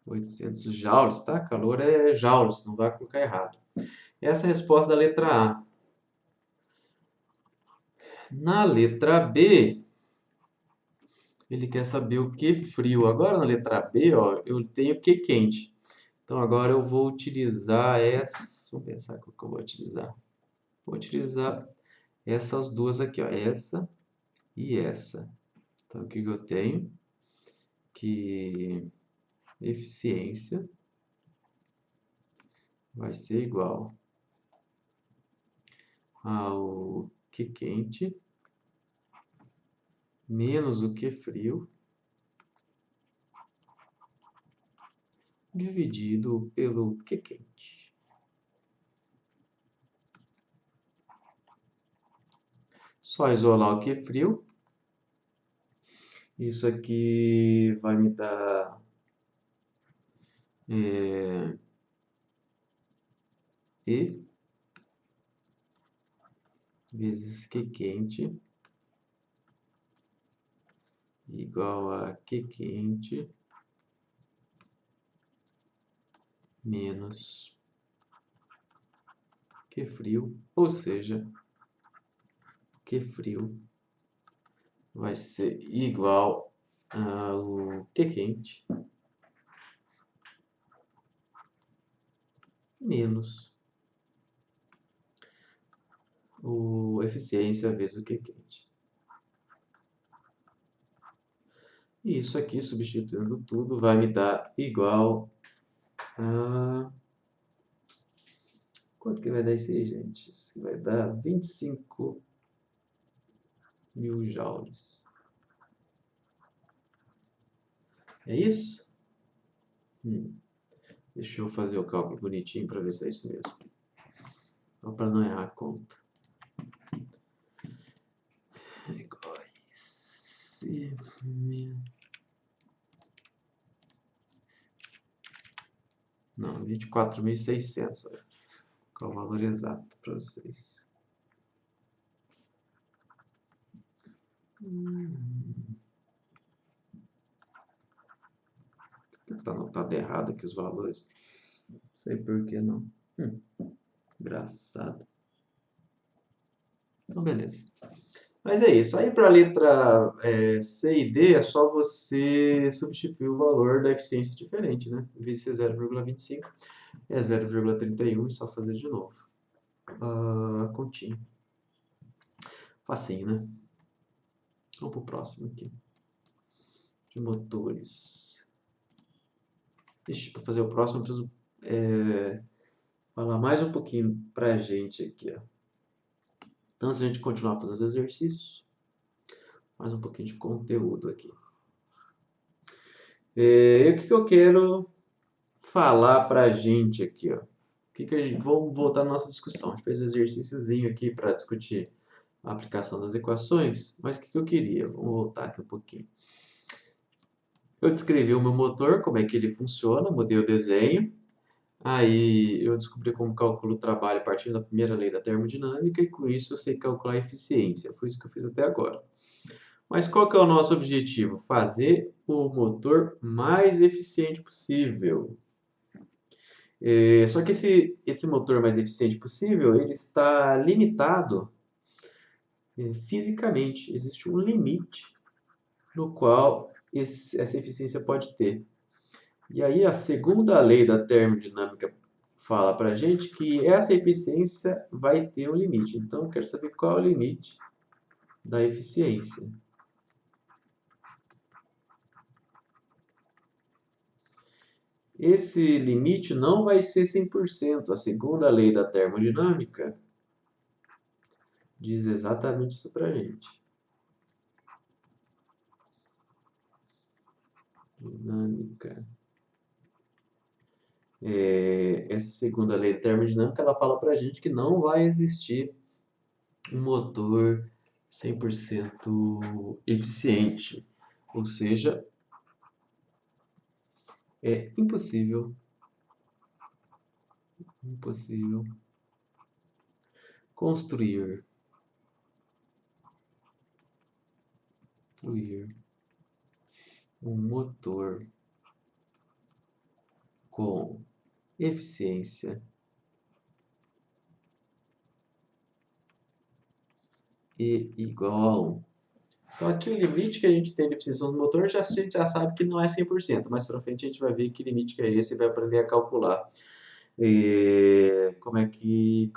800 joules, tá? Calor é joules, não vai colocar errado. Essa é a resposta da letra A. Na letra B, ele quer saber o que frio. Agora na letra B, ó, eu tenho o que quente. Então agora eu vou utilizar essa. Vamos pensar qual que eu vou utilizar. Vou utilizar essas duas aqui, ó, essa e essa. Então o que eu tenho? Que eficiência vai ser igual ao Q quente menos o Q frio dividido pelo Q quente. Só isolar o Q frio. Isso aqui vai me dar E vezes Q quente igual a Q quente menos Q frio, ou seja, Q frio vai ser igual ao Q quente menos o eficiência vezes o Q quente. E isso aqui, substituindo tudo, vai me dar igual a... Quanto que vai dar isso aí, gente? Isso vai dar 25.000 joules. É isso? Deixa eu fazer o cálculo bonitinho para ver se é isso mesmo. Só para não errar a conta. Igual a esse... Não, 24.600. Qual o valor exato para vocês? Tá anotado errado aqui os valores. Não sei por que não. Engraçado. Então, beleza. Mas é isso. Aí para a letra C e D é só você substituir o valor da eficiência diferente, né? Em vez de ser 0,25, é 0,31 e só fazer de novo. Continha. Facinho, né? Vamos pro próximo aqui. De motores. Ixi, para fazer o próximo, eu preciso falar mais um pouquinho pra gente aqui, ó. Então, antes de a gente continuar fazendo os exercícios, mais um pouquinho de conteúdo aqui. E o que eu quero falar pra gente aqui, ó? Vamos voltar na nossa discussão. A gente fez um exercíciozinho aqui para discutir a aplicação das equações, mas o que eu queria? Vamos voltar aqui um pouquinho. Eu descrevi o meu motor, como é que ele funciona, mudei o desenho. Aí eu descobri como calculo o trabalho a partir da primeira lei da termodinâmica e com isso eu sei calcular a eficiência. Foi isso que eu fiz até agora. Mas qual que é o nosso objetivo? Fazer o motor mais eficiente possível. Só que esse motor mais eficiente possível, ele está limitado fisicamente. Existe um limite no qual essa eficiência pode ter. E aí a segunda lei da termodinâmica fala para a gente que essa eficiência vai ter um limite. Então eu quero saber qual é o limite da eficiência. Esse limite não vai ser 100%. A segunda lei da termodinâmica diz exatamente isso para a gente. Dinâmica. Essa segunda lei da termodinâmica, ela fala para a gente que não vai existir um motor 100% eficiente. Ou seja, é impossível construir um motor com eficiência E igual a 1. Então aqui o limite que a gente tem de eficiência do motor, a gente já sabe que não é 100%. Mais para frente a gente vai ver que limite que é esse e vai aprender a calcular. Como é que...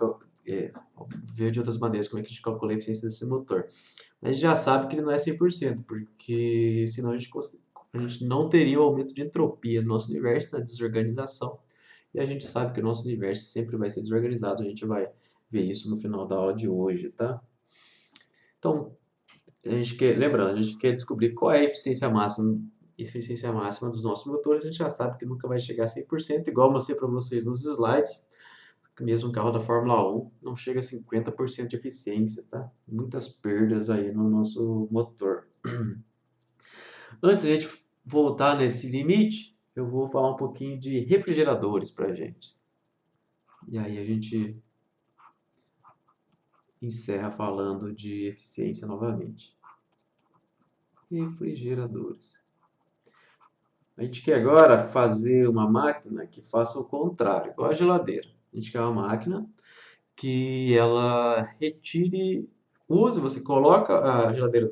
ver de outras maneiras como é que a gente calcula a eficiência desse motor. Mas a gente já sabe que ele não é 100%, porque senão a gente não teria o aumento de entropia no nosso universo, na desorganização. E a gente sabe que o nosso universo sempre vai ser desorganizado. A gente vai ver isso no final da aula de hoje, tá? Então, lembrando, a gente quer descobrir qual é a eficiência máxima dos nossos motores. A gente já sabe que nunca vai chegar a 100%, igual eu mostrei para vocês nos slides. Mesmo um carro da Fórmula 1 não chega a 50% de eficiência, tá? Muitas perdas aí no nosso motor. Antes de a gente voltar nesse limite, eu vou falar um pouquinho de refrigeradores para a gente. E aí a gente encerra falando de eficiência novamente. Refrigeradores. A gente quer agora fazer uma máquina que faça o contrário, igual a geladeira. A gente quer uma máquina que ela você coloca a geladeira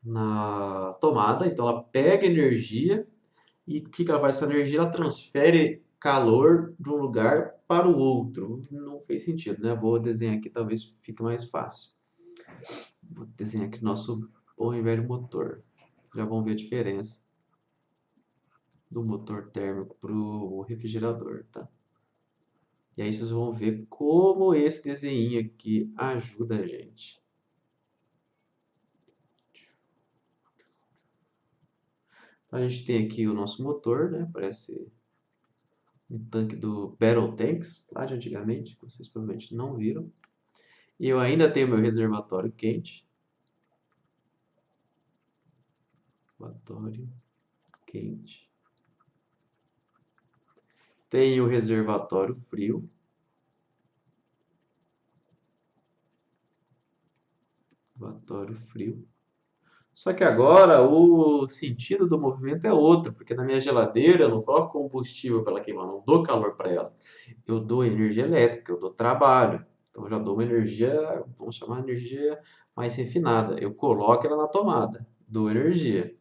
na tomada, então ela pega energia e o que ela faz? Essa energia ela transfere calor de um lugar para o outro. Não fez sentido, né? Vou desenhar aqui, talvez fique mais fácil. Vou desenhar aqui nosso bom e velho motor. Já vão ver a diferença do motor térmico para o refrigerador, tá? E aí vocês vão ver como esse desenho aqui ajuda a gente. Então, a gente tem aqui o nosso motor, né? Parece um tanque do Battle Tanks, lá de antigamente, que vocês provavelmente não viram. E eu ainda tenho meu reservatório quente. Reservatório quente. Tenho o reservatório frio. reservatório frio. Só que agora o sentido do movimento é outro, porque na minha geladeira eu não coloco combustível para ela queimar, não dou calor para ela. Eu dou energia elétrica, eu dou trabalho. Então eu já dou uma energia, vamos chamar de energia mais refinada. Eu coloco ela na tomada, dou energia.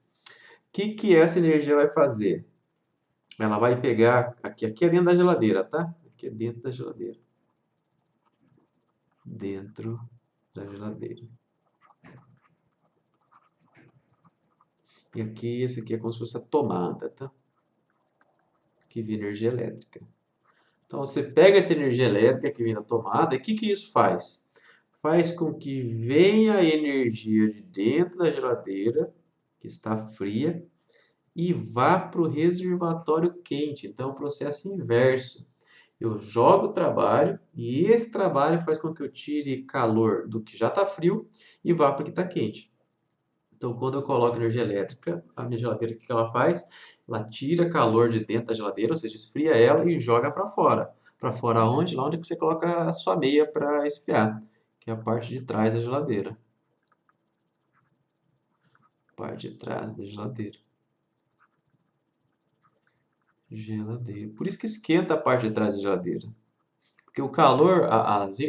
O que que essa energia vai fazer? Ela vai pegar, aqui é dentro da geladeira, tá? Aqui é dentro da geladeira. Dentro da geladeira. E aqui, esse aqui é como se fosse a tomada, tá? Que vem energia elétrica. Então você pega essa energia elétrica que vem da tomada, e o que que isso faz? Faz com que venha a energia de dentro da geladeira, que está fria, e vá para o reservatório quente. Então é um processo inverso. Eu jogo o trabalho e esse trabalho faz com que eu tire calor do que já está frio e vá para o que está quente. Então, quando eu coloco energia elétrica, a minha geladeira, o que ela faz? Ela tira calor de dentro da geladeira, ou seja, esfria ela e joga para fora. Para fora onde? Lá onde que você coloca a sua meia para esfriar, que é a parte de trás da geladeira. Parte de trás da geladeira. Geladeira. Por isso que esquenta a parte de trás da geladeira. Porque o calor,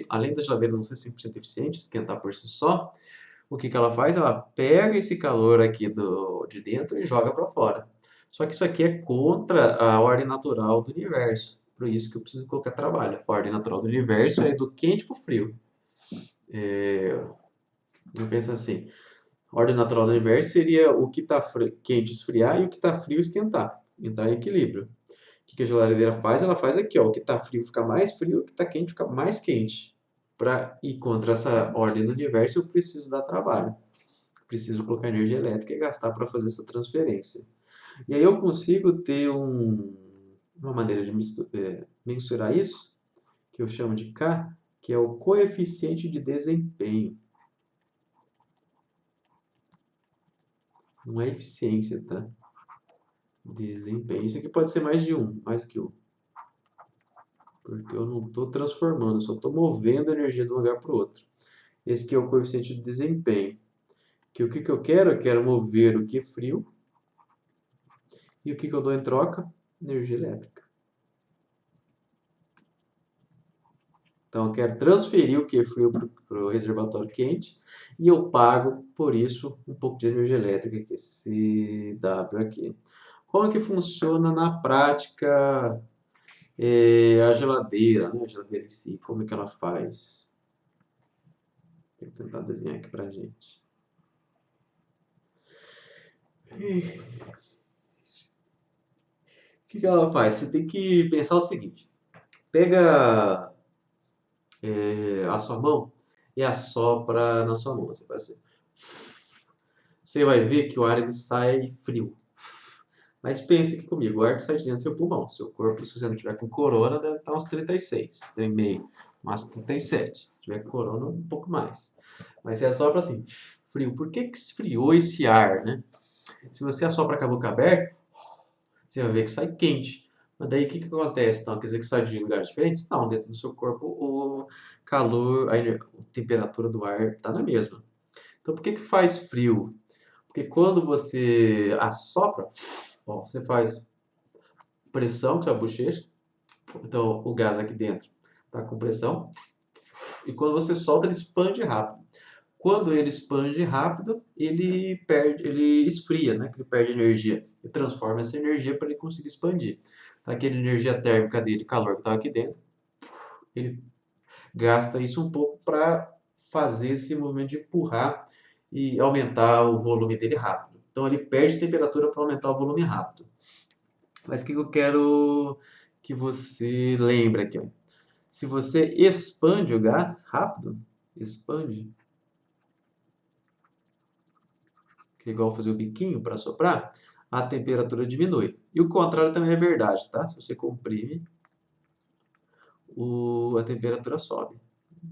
além da geladeira não ser 100% eficiente, esquentar por si só, o que que ela faz? Ela pega esse calor aqui de dentro e joga para fora. Só que isso aqui é contra a ordem natural do universo. Por isso que eu preciso colocar trabalho. A ordem natural do universo é do quente para o frio. Eu penso assim, a ordem natural do universo seria o que está quente esfriar e o que está frio esquentar. Entrar em equilíbrio. O que que a geladeira faz? Ela faz aqui, ó, o que está frio fica mais frio, o que está quente fica mais quente. Para ir contra essa ordem do universo, eu preciso dar trabalho. Preciso colocar energia elétrica e gastar para fazer essa transferência. E aí eu consigo ter uma maneira de mensurar isso, que eu chamo de K, que é o coeficiente de desempenho. Não é eficiência, tá? Desempenho. Isso aqui pode ser mais de um, mais que um. Porque eu não estou transformando, eu só estou movendo a energia de um lugar para o outro. Esse aqui é o coeficiente de desempenho. Que o que que eu quero? Eu quero mover o que é frio. E o que que eu dou em troca? Energia elétrica. Então, eu quero transferir o que é frio para o reservatório quente e eu pago, por isso, um pouco de energia elétrica, que é esse W aqui. Como é que funciona na prática a geladeira, né? A geladeira em si, como é que ela faz? Tem que tentar desenhar aqui pra gente. O que que ela faz? Você tem que pensar o seguinte: pega a sua mão e assopra na sua mão. Você faz assim. Você vai ver que o ar ele sai frio. Mas pense aqui comigo, o ar que sai de dentro do seu pulmão. Seu corpo, se você não tiver com corona, deve estar uns 36, 36, mas 37. Se tiver com corona, um pouco mais. Mas você assopra assim, frio. Por que que esfriou esse ar, né? Se você assopra com a boca aberta, você vai ver que sai quente. Mas daí o que que acontece? Então, quer dizer que sai de lugares diferentes? Não, dentro do seu corpo o calor, a temperatura do ar está na mesma. Então, por que que faz frio? Porque quando você assopra, ó, você faz pressão com sua bochecha, então o gás aqui dentro está com pressão, e quando você solta, ele expande rápido. Quando ele expande rápido, ele esfria, né? Ele perde energia e transforma essa energia para ele conseguir expandir. Então, aquela energia térmica dele, calor que estava aqui dentro, ele gasta isso um pouco para fazer esse movimento de empurrar e aumentar o volume dele rápido. Então ele perde temperatura para aumentar o volume rápido. Mas o que eu quero que você lembre aqui? Ó. Se você expande o gás rápido, expande, que é igual fazer o biquinho para soprar, a temperatura diminui. E o contrário também é verdade, tá? Se você comprime, a temperatura sobe.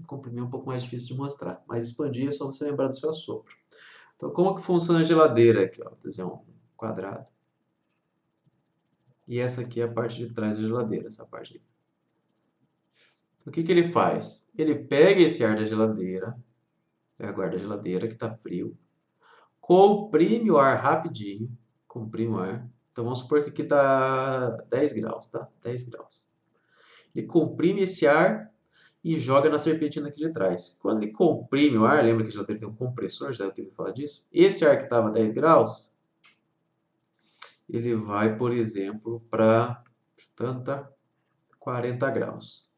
Comprimir é um pouco mais difícil de mostrar, mas expandir é só você lembrar do seu assopro. Então, como que funciona a geladeira aqui? Ó, vou desenhar um quadrado. E essa aqui é a parte de trás da geladeira, essa parte aqui. Então, o que que ele faz? Ele pega esse ar da geladeira, Aguarda a geladeira que está frio. Comprime o ar rapidinho. Comprime o ar. Então vamos supor que aqui está 10 graus, tá? 10 graus. Ele comprime esse ar e joga na serpentina aqui de trás. Quando ele comprime o ar, lembra que a geladeira tem um compressor, já deve ter ouvido falar disso? Esse ar que estava 10 graus, ele vai, por exemplo, para 40 graus.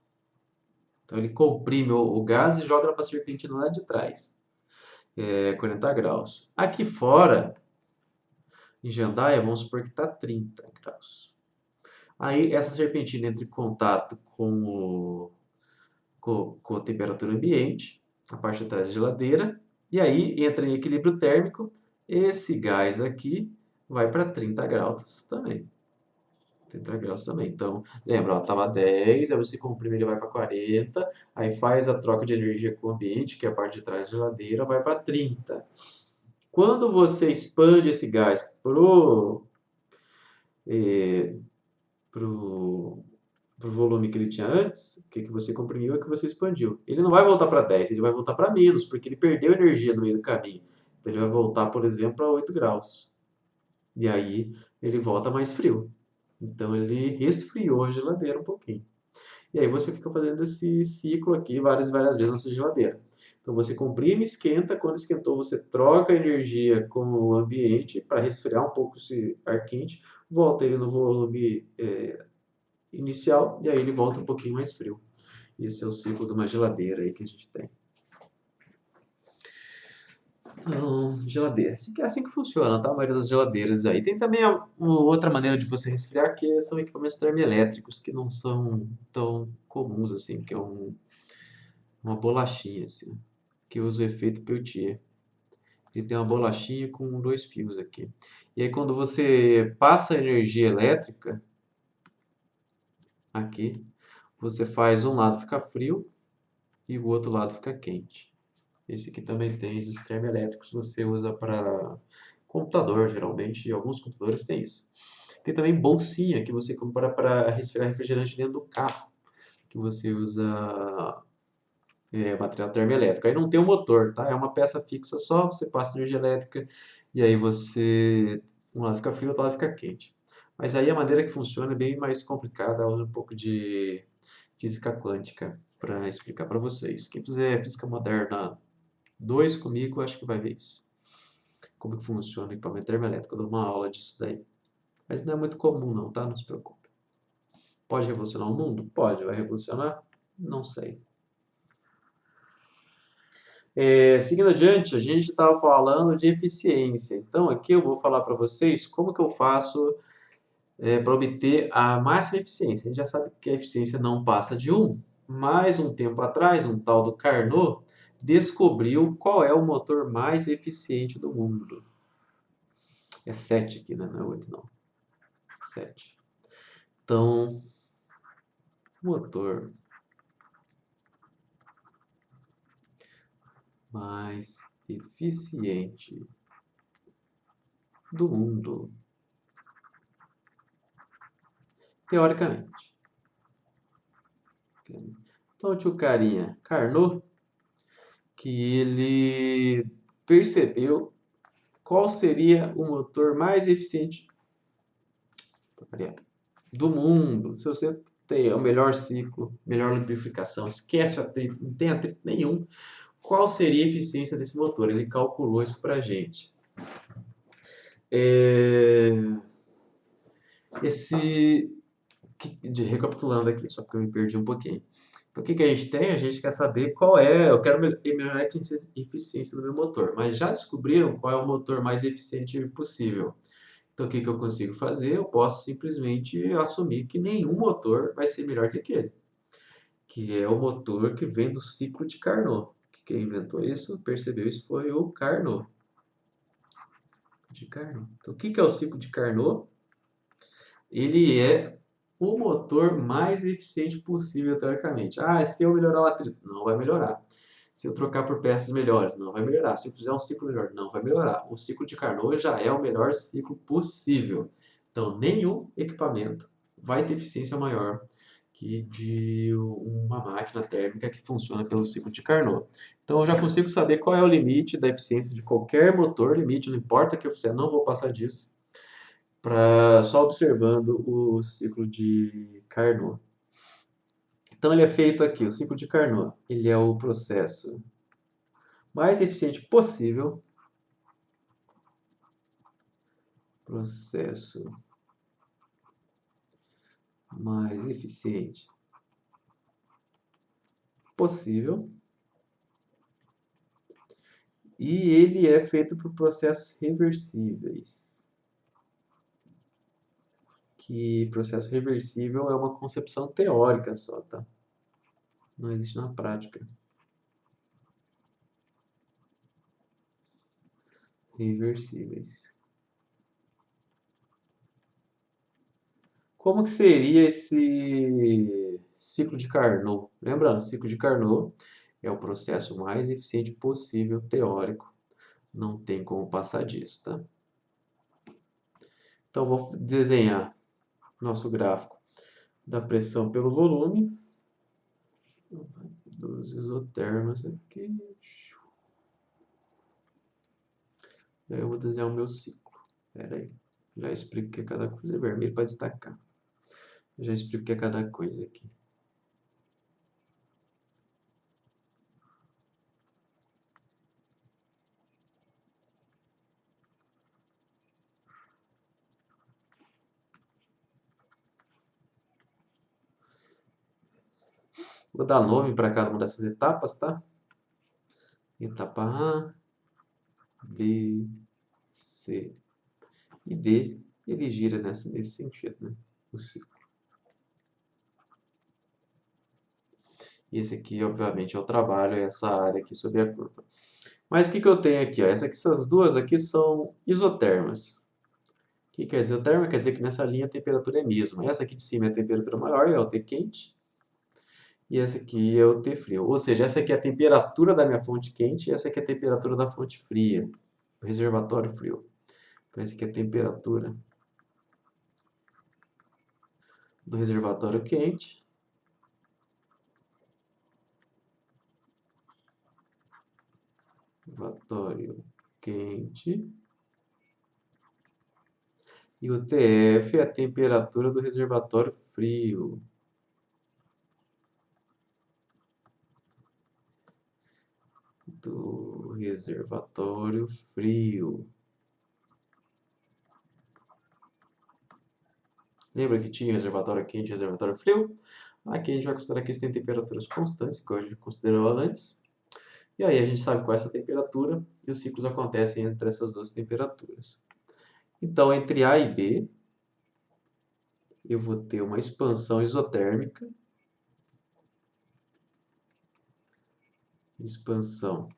Então ele comprime o gás e joga para a serpentina lá de trás. 40 graus. Aqui fora, em Jandaia, vamos supor que está 30 graus. Aí essa serpentina entra em contato com a temperatura ambiente, a parte de trás da geladeira, e aí entra em equilíbrio térmico. Esse gás aqui vai para 30 graus também. 30 graus também. Então, lembra, estava 10, aí você comprime, ele vai para 40, aí faz a troca de energia com o ambiente, que é a parte de trás da geladeira, vai para 30. Quando você expande esse gás pro volume que ele tinha antes, o que você comprimiu é que você expandiu. Ele não vai voltar para 10, ele vai voltar para menos, porque ele perdeu energia no meio do caminho. Então ele vai voltar, por exemplo, para 8 graus. E aí ele volta mais frio. Então ele resfriou a geladeira um pouquinho. E aí você fica fazendo esse ciclo aqui várias e várias vezes na sua geladeira. Então você comprime, esquenta, quando esquentou você troca a energia com o ambiente para resfriar um pouco esse ar quente, volta ele no volume inicial e aí ele volta um pouquinho mais frio. Esse é o ciclo de uma geladeira aí que a gente tem. Então, geladeira. É assim que funciona, tá? A maioria das geladeiras aí. Tem também uma outra maneira de você resfriar, que são equipamentos termoelétricos, que não são tão comuns assim, que é uma bolachinha, assim, que usa o efeito Peltier. Ele tem uma bolachinha com dois fios aqui. E aí quando você passa energia elétrica aqui, você faz um lado ficar frio e o outro lado ficar quente. Esse aqui também tem esses termoelétricos, você usa para computador, geralmente, e alguns computadores têm isso. Tem também bolsinha que você compra para resfriar refrigerante dentro do carro, que você usa material termoelétrico. Aí não tem o motor, tá? É uma peça fixa só, você passa energia elétrica e aí um lado fica frio, outro lado fica quente. Mas aí a maneira que funciona é bem mais complicada, usa um pouco de física quântica para explicar para vocês. Quem fizer física moderna 2 comigo, acho que vai ver isso. Como que funciona o equipamento termoelétrico. Eu dou uma aula disso daí. Mas não é muito comum não, tá? Não se preocupe. Pode revolucionar o mundo? Pode. Vai revolucionar? Não sei. Seguindo adiante, a gente estava falando de eficiência. Então, aqui eu vou falar para vocês como que eu faço para obter a máxima eficiência. A gente já sabe que a eficiência não passa de 1, mas um tempo atrás, um tal do Carnot descobriu qual é o motor mais eficiente do mundo. É 7 aqui, né? Não é 8, não. 7. Então, motor mais eficiente do mundo, teoricamente. Então, tinha o carinha Carnot, que ele percebeu qual seria o motor mais eficiente do mundo. Se você tem o melhor ciclo, melhor lubrificação, esquece o atrito, não tem atrito nenhum, qual seria a eficiência desse motor? Ele calculou isso para a gente. Recapitulando aqui, só porque eu me perdi um pouquinho. Então, o que a gente tem? A gente quer saber qual é. Eu quero melhorar a eficiência do meu motor, mas já descobriram qual é o motor mais eficiente possível. Então, o que eu consigo fazer? Eu posso simplesmente assumir que nenhum motor vai ser melhor que aquele, que é o motor que vem do ciclo de Carnot. Quem inventou isso, percebeu isso, foi o Carnot. Então, o que é o ciclo de Carnot? Ele é o motor mais eficiente possível, teoricamente. Se eu melhorar o atrito, não vai melhorar. Se eu trocar por peças melhores, não vai melhorar. Se eu fizer um ciclo melhor, não vai melhorar. O ciclo de Carnot já é o melhor ciclo possível. Então, nenhum equipamento vai ter eficiência maior aqui de uma máquina térmica que funciona pelo ciclo de Carnot. Então eu já consigo saber qual é o limite da eficiência de qualquer motor, limite, não importa o que eu fizer, não vou passar disso, só observando o ciclo de Carnot. Então ele é feito aqui, o ciclo de Carnot, ele é o processo mais eficiente possível, processo mais eficiente possível, e ele é feito por processos reversíveis. Que processo reversível é uma concepção teórica só, tá? Não existe na prática. Reversíveis. Como que seria esse ciclo de Carnot? Lembrando, ciclo de Carnot é o processo mais eficiente possível, teórico. Não tem como passar disso, tá? Então, vou desenhar nosso gráfico da pressão pelo volume dos isotermos aqui. E aí eu vou desenhar o meu ciclo. Espera aí. Já explico o que é cada coisa. É vermelho para destacar. Já explico o que é cada coisa aqui. Vou dar nome para cada uma dessas etapas, tá? Etapa A, B, C e D. Ele gira nesse sentido, né? O ciclo. E esse aqui, obviamente, é o trabalho, essa área aqui sobre a curva. Mas o que eu tenho aqui? Ó? Essas duas aqui são isotermas. O que é isoterma? Quer dizer que nessa linha a temperatura é a mesma. Essa aqui de cima é a temperatura maior, é o T quente. E essa aqui é o T frio. Ou seja, essa aqui é a temperatura da minha fonte quente e essa aqui é a temperatura da fonte fria, o reservatório frio. Então, essa aqui é a temperatura do reservatório quente. Reservatório quente. E o TF é a temperatura do reservatório frio. Do reservatório frio. Lembra que tinha reservatório quente e reservatório frio? Aqui a gente vai considerar que eles têm temperaturas constantes, que a gente considerou antes. E aí a gente sabe qual é essa temperatura e os ciclos acontecem entre essas duas temperaturas. Então, entre A e B, eu vou ter uma expansão isotérmica. Expansão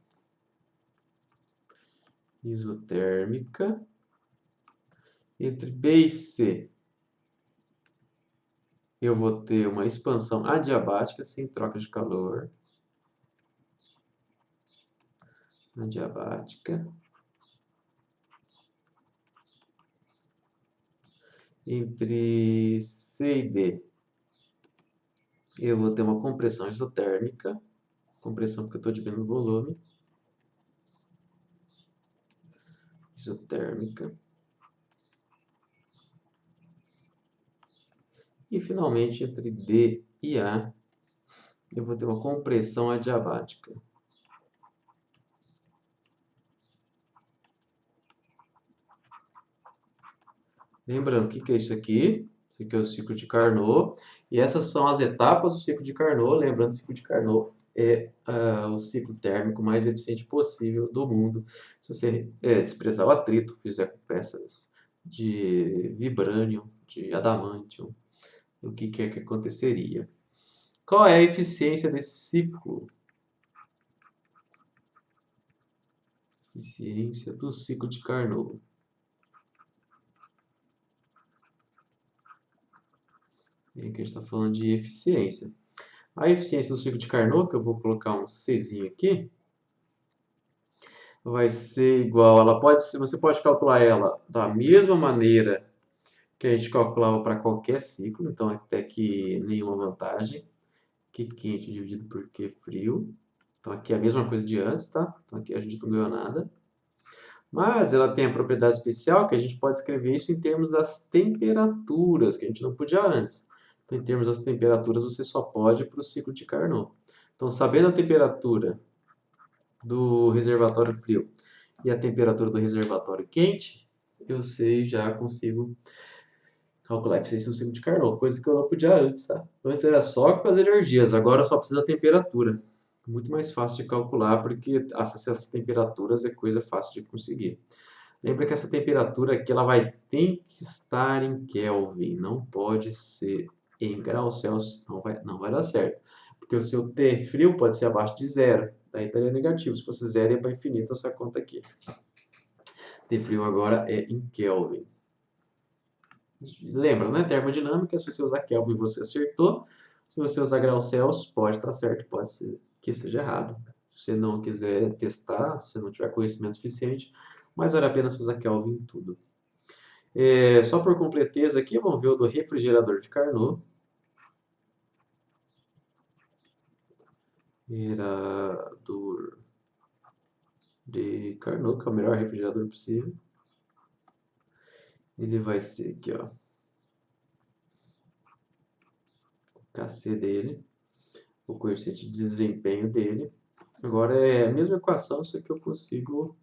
isotérmica. Entre B e C, eu vou ter uma expansão adiabática, sem troca de calor. Adiabática. Entre C e D, eu vou ter uma compressão isotérmica. Compressão porque eu estou diminuindo o volume. Isotérmica. E finalmente, entre D e A, eu vou ter uma compressão adiabática. Lembrando, o que é isso aqui? Isso aqui é o ciclo de Carnot. E essas são as etapas do ciclo de Carnot. Lembrando, o ciclo de Carnot é o ciclo térmico mais eficiente possível do mundo. Se você desprezar o atrito, fizer com peças de vibrânio, de adamantium, o que é que aconteceria? Qual é a eficiência desse ciclo? Eficiência do ciclo de Carnot. E aqui a gente está falando de eficiência. A eficiência do ciclo de Carnot, que eu vou colocar um Czinho aqui, vai ser igual, você pode calcular ela da mesma maneira que a gente calculava para qualquer ciclo, então até que nenhuma vantagem. Q quente dividido por Q frio. Então aqui é a mesma coisa de antes, tá? Então aqui a gente não ganhou nada. Mas ela tem a propriedade especial que a gente pode escrever isso em termos das temperaturas, que a gente não podia antes. Então, em termos das temperaturas, você só pode para o ciclo de Carnot. Então, sabendo a temperatura do reservatório frio e a temperatura do reservatório quente, eu sei, já consigo calcular a eficiência do ciclo de Carnot, coisa que eu não podia antes, tá? Antes era só com as energias, agora só precisa da temperatura. Muito mais fácil de calcular, porque essas temperaturas é coisa fácil de conseguir. Lembra que essa temperatura aqui ela tem que estar em Kelvin, não pode ser em graus Celsius, não vai dar certo. Porque o seu T frio pode ser abaixo de zero, daí estaria negativo. Se fosse zero, ia para infinito essa conta aqui. T frio agora é em Kelvin. Lembra, né? Termodinâmica, se você usar Kelvin você acertou. Se você usar graus Celsius, pode estar certo, pode ser que esteja errado. Se você não quiser testar, se você não tiver conhecimento suficiente, mas vale a pena você usar Kelvin em tudo. Só por completeza aqui, vamos ver o do refrigerador de Carnot. Refrigerador de Carnot, que é o melhor refrigerador possível. Ele vai ser aqui, ó. O KC dele, o coeficiente de desempenho dele. Agora é a mesma equação, só que eu consigo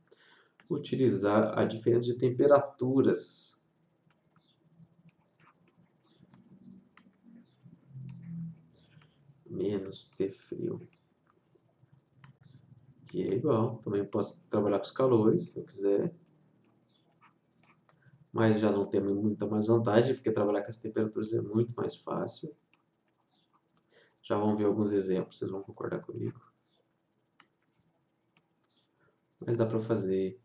utilizar a diferença de temperaturas. Menos T frio. Que é igual. Também posso trabalhar com os calores, se eu quiser. Mas já não tem muita mais vantagem, porque trabalhar com as temperaturas é muito mais fácil. Já vão ver alguns exemplos, vocês vão concordar comigo. Mas dá para fazer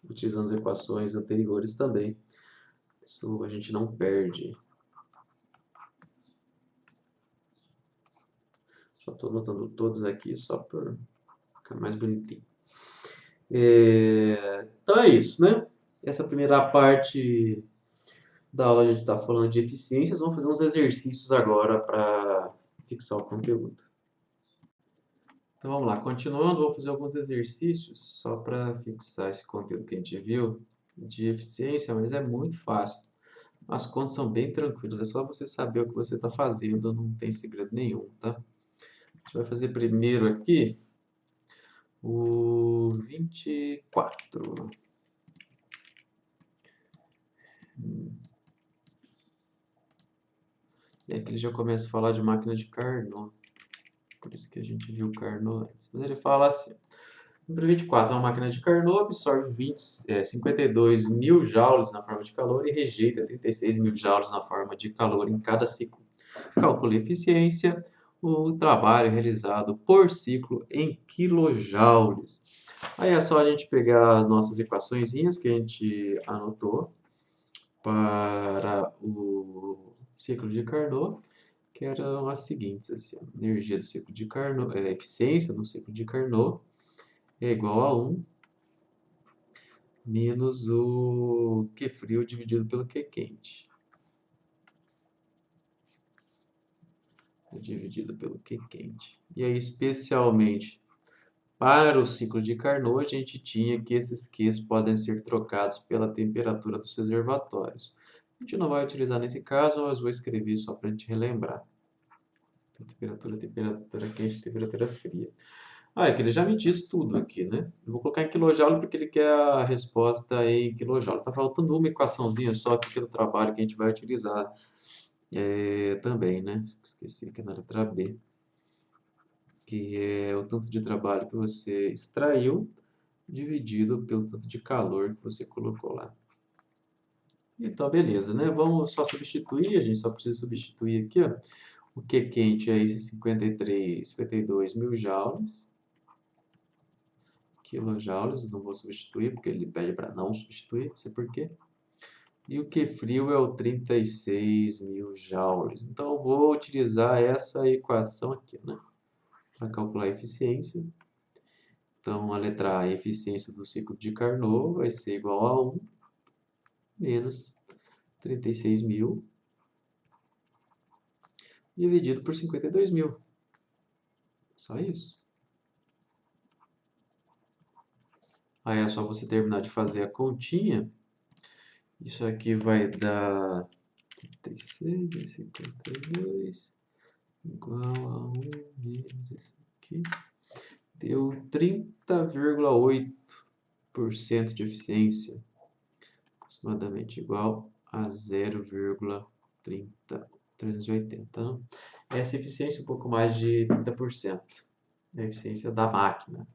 utilizando as equações anteriores também. Isso a gente não perde. Só estou anotando todos aqui só para ficar mais bonitinho. Então é isso, né? Essa primeira parte da aula a gente está falando de eficiências. Vamos fazer uns exercícios agora para fixar o conteúdo. Então vamos lá, continuando, vou fazer alguns exercícios só para fixar esse conteúdo que a gente viu de eficiência, mas é muito fácil. As contas são bem tranquilas, é só você saber o que você está fazendo, não tem segredo nenhum, tá? A gente vai fazer primeiro aqui o 24. E aqui ele já começa a falar de máquina de Carnot. Por isso que a gente viu o Carnot antes. Mas ele fala assim: número 24, uma máquina de Carnot absorve 52 mil joules na forma de calor e rejeita 36 mil joules na forma de calor em cada ciclo. Calcule a eficiência, o trabalho realizado por ciclo em quilojoules. Aí é só a gente pegar as nossas equaçõezinhas que a gente anotou para o ciclo de Carnot, que eram as seguintes, assim, energia do ciclo de Carnot, eficiência no ciclo de Carnot é igual a 1 menos o Q frio dividido pelo Q quente. Dividido pelo Q quente. E aí, especialmente para o ciclo de Carnot, a gente tinha que esses Qs podem ser trocados pela temperatura dos reservatórios. A gente não vai utilizar nesse caso, mas vou escrever só para a gente relembrar. Temperatura quente, temperatura fria. Olha, que ele já me diz tudo aqui, né? Eu vou colocar em quilojoule porque ele quer a resposta em quilojoule. Tá faltando uma equaçãozinha só aqui pelo trabalho que a gente vai utilizar também, né? Esqueci que é na letra B. Que é o tanto de trabalho que você extraiu dividido pelo tanto de calor que você colocou lá. Então, beleza, né? Vamos só substituir, a gente só precisa substituir aqui, ó. O Q quente é esse 52 mil joules. Quilojoules, não vou substituir, porque ele pede para não substituir, não sei porquê. E o Q frio é o 36 mil joules. Então, eu vou utilizar essa equação aqui, né? Para calcular a eficiência. Então, a letra A, a eficiência do ciclo de Carnot vai ser igual a 1 menos 36.000 dividido por 52.000. Só isso. Aí é só você terminar de fazer a continha. Isso aqui vai dar 36 vezes 52 igual a 1 menos isso aqui. Deu 30,8% de eficiência. Aproximadamente igual a 0,380. Né? Essa eficiência é um pouco mais de 30%. É a eficiência da máquina.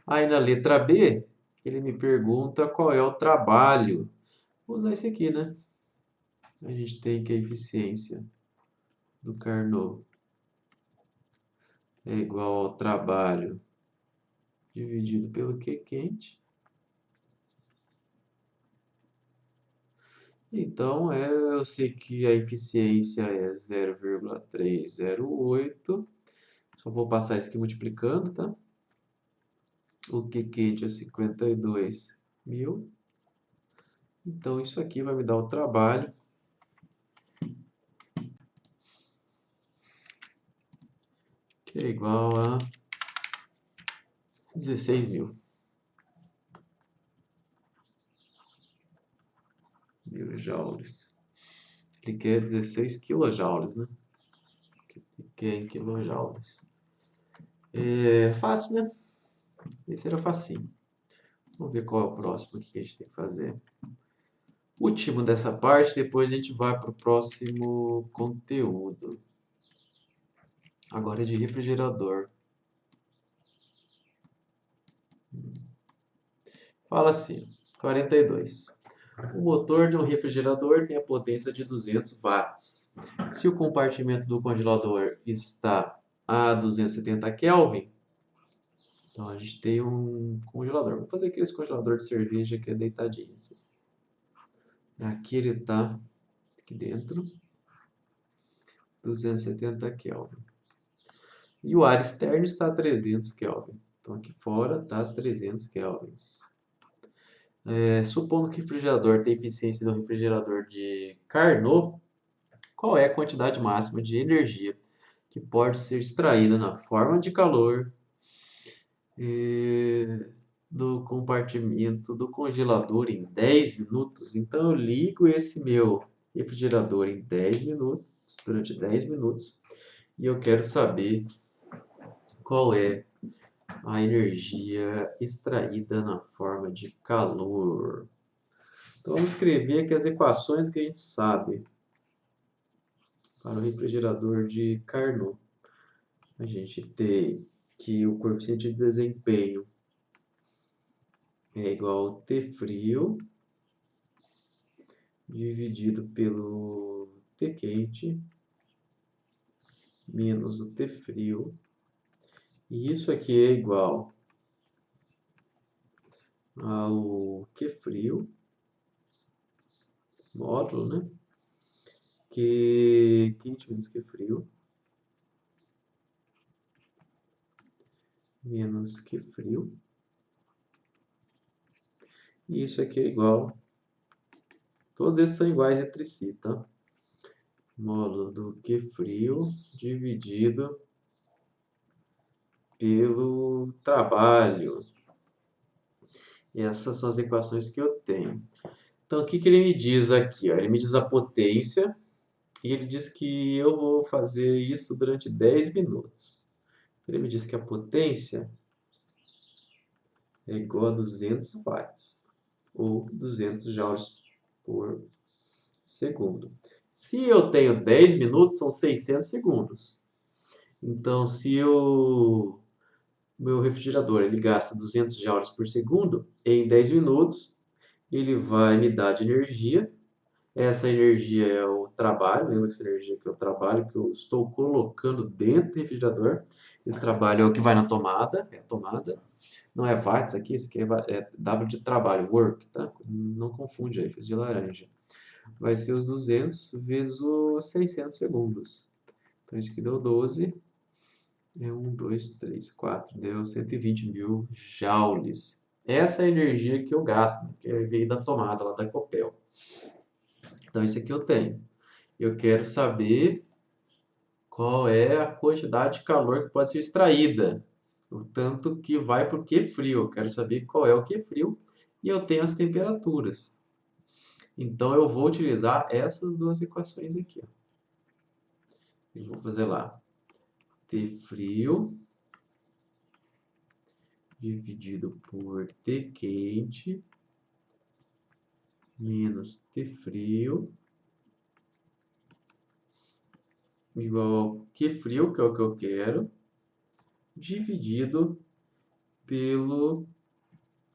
Aí na letra B, ele me pergunta qual é o trabalho. Vou usar esse aqui, né? A gente tem que a eficiência do Carnot é igual ao trabalho dividido pelo Q quente. Então, eu sei que a eficiência é 0,308. Só vou passar isso aqui multiplicando, tá? O Q quente é 52.000. Então, isso aqui vai me dar o trabalho que é igual a 16.000 joules. Ele quer 16 quilojoules, né? Ele quer em quilojoules. É fácil, né? Esse era facinho. Vamos ver qual é o próximo aqui que a gente tem que fazer. Último dessa parte, depois a gente vai para o próximo conteúdo. Agora é de refrigerador. Fala assim, 42. O motor de um refrigerador tem a potência de 200 watts. Se o compartimento do congelador está a 270 Kelvin, então a gente tem um congelador. Vou fazer aquele congelador de cerveja que é deitadinho. Assim. Aqui ele está aqui dentro, 270 Kelvin. E o ar externo está a 300 Kelvin. Então aqui fora está 300 Kelvins. Supondo que o refrigerador tem eficiência do refrigerador de Carnot, qual é a quantidade máxima de energia que pode ser extraída na forma de calor do compartimento do congelador em 10 minutos? Então eu ligo esse meu refrigerador em 10 minutos, durante 10 minutos, e eu quero saber qual é a energia extraída na forma de calor. Então vamos escrever aqui as equações que a gente sabe para o refrigerador de Carnot. A gente tem que o coeficiente de desempenho é igual ao T frio dividido pelo T quente menos o T frio. E isso aqui é igual ao Q frio, módulo, né? Q quente menos Q frio menos Q frio. E isso aqui é igual. Todos esses são iguais entre si, tá? Módulo do Q frio dividido pelo trabalho. E essas são as equações que eu tenho. Então, o que ele me diz aqui? Ó? Ele me diz a potência e ele diz que eu vou fazer isso durante 10 minutos. Ele me diz que a potência é igual a 200 watts ou 200 joules por segundo. Se eu tenho 10 minutos, são 600 segundos. Então, se o meu refrigerador ele gasta 200 joules por segundo, em 10 minutos ele vai me dar de energia. Essa energia é o trabalho, lembra que essa energia que é o trabalho que eu estou colocando dentro do refrigerador. Esse trabalho é o que vai na tomada, é a tomada. Não é watts aqui, isso aqui é W de trabalho, work, tá? Não confunde aí, fiz de laranja. Vai ser os 200 vezes os 600 segundos. Então, isso aqui deu 12 É 1, 2, 3, 4. Deu 120 mil joules. Essa é a energia que eu gasto, que veio da tomada lá da Copel. Então, isso aqui eu tenho. Eu quero saber qual é a quantidade de calor que pode ser extraída. O tanto que vai para o Q-frio. Eu quero saber qual é o Q-frio e eu tenho as temperaturas. Então, eu vou utilizar essas duas equações aqui. Ó. Eu vou fazer lá. T frio dividido por T quente menos T frio igual ao Q frio, que é o que eu quero, dividido pelo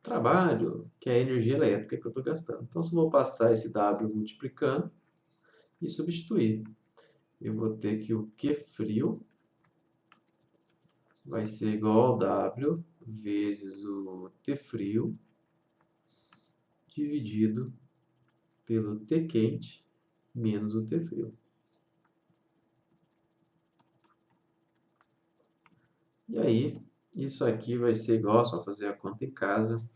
trabalho, que é a energia elétrica que eu estou gastando. Então, se eu vou passar esse W multiplicando e substituir, eu vou ter que o Q frio vai ser igual ao W vezes o T frio dividido pelo T quente menos o T frio. E aí, isso aqui vai ser igual, só fazer a conta em casa.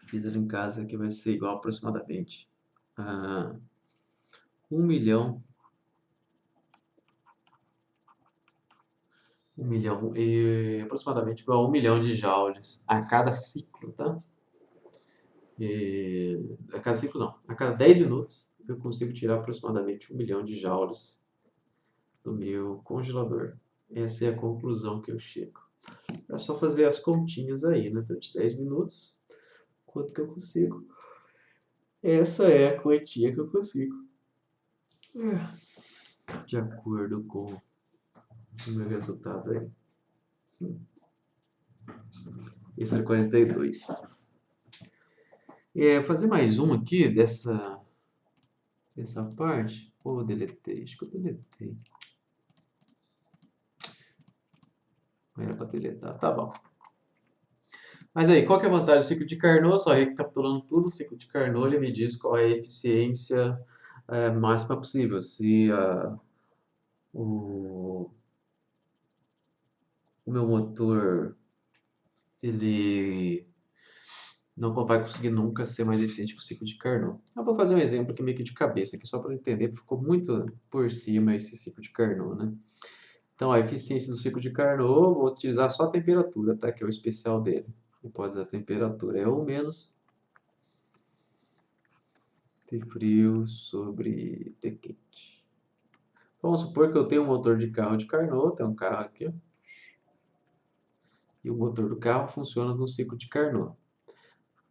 Fiz ela em casa, que vai ser igual aproximadamente a 1 milhão, 1 milhão e aproximadamente igual a 1 milhão de joules a cada ciclo, tá? A cada ciclo não, a cada 10 minutos eu consigo tirar aproximadamente 1 milhão de joules do meu congelador. Essa é a conclusão que eu chego. É só fazer as continhas aí, né? Durante 10 minutos, quanto que eu consigo? Essa é a quantia que eu consigo. De acordo com o meu resultado aí. Esse era 42. Fazer mais um aqui dessa parte. Ou eu deletei? Acho que eu deletei. Não era para deletar. Tá bom. Mas aí, qual que é a vantagem do ciclo de Carnot? Só recapitulando tudo, o ciclo de Carnot ele me diz qual é a eficiência máxima possível. Se o meu motor ele não vai conseguir nunca ser mais eficiente que o ciclo de Carnot. Eu vou fazer um exemplo aqui meio que de cabeça, aqui só para entender, porque ficou muito por cima esse ciclo de Carnot, né? Então, a eficiência do ciclo de Carnot, vou utilizar só a temperatura, tá? Que é o especial dele. Depois da temperatura é 1 menos T frio sobre T quente. Então, vamos supor que eu tenho um motor de carro de Carnot, tem um carro aqui, ó, e o motor do carro funciona no ciclo de Carnot,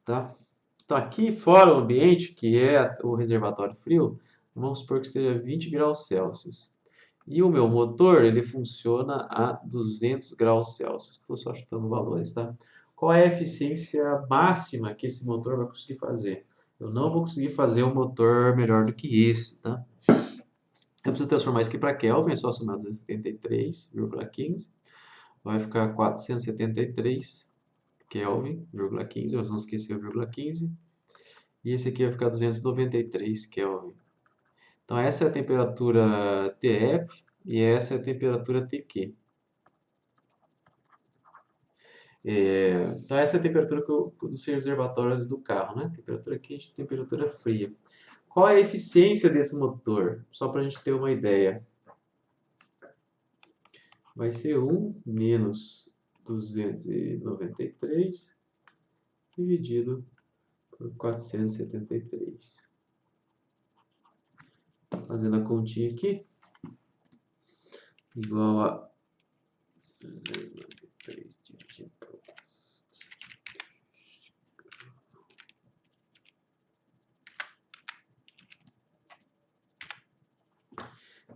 tá? Então, aqui fora o ambiente, que é o reservatório frio, vamos supor que esteja 20 graus Celsius. E o meu motor, ele funciona a 200 graus Celsius. Estou só chutando valores, tá? Qual é a eficiência máxima que esse motor vai conseguir fazer? Eu não vou conseguir fazer um motor melhor do que esse, tá? Eu preciso transformar isso aqui para Kelvin, é só somar 273,15. Vai ficar 473 Kelvin, 15, nós vamos esquecer o vírgula 15. E esse aqui vai ficar 293 Kelvin. Então, essa é a temperatura TF e essa é a temperatura TQ. Então, essa é a temperatura dos reservatórios do carro, né? Temperatura quente e temperatura fria. Qual é a eficiência desse motor? Só para a gente ter uma ideia. Vai ser 1 menos 293 dividido por 473. Fazendo a continha aqui. Igual a 93 dividido por...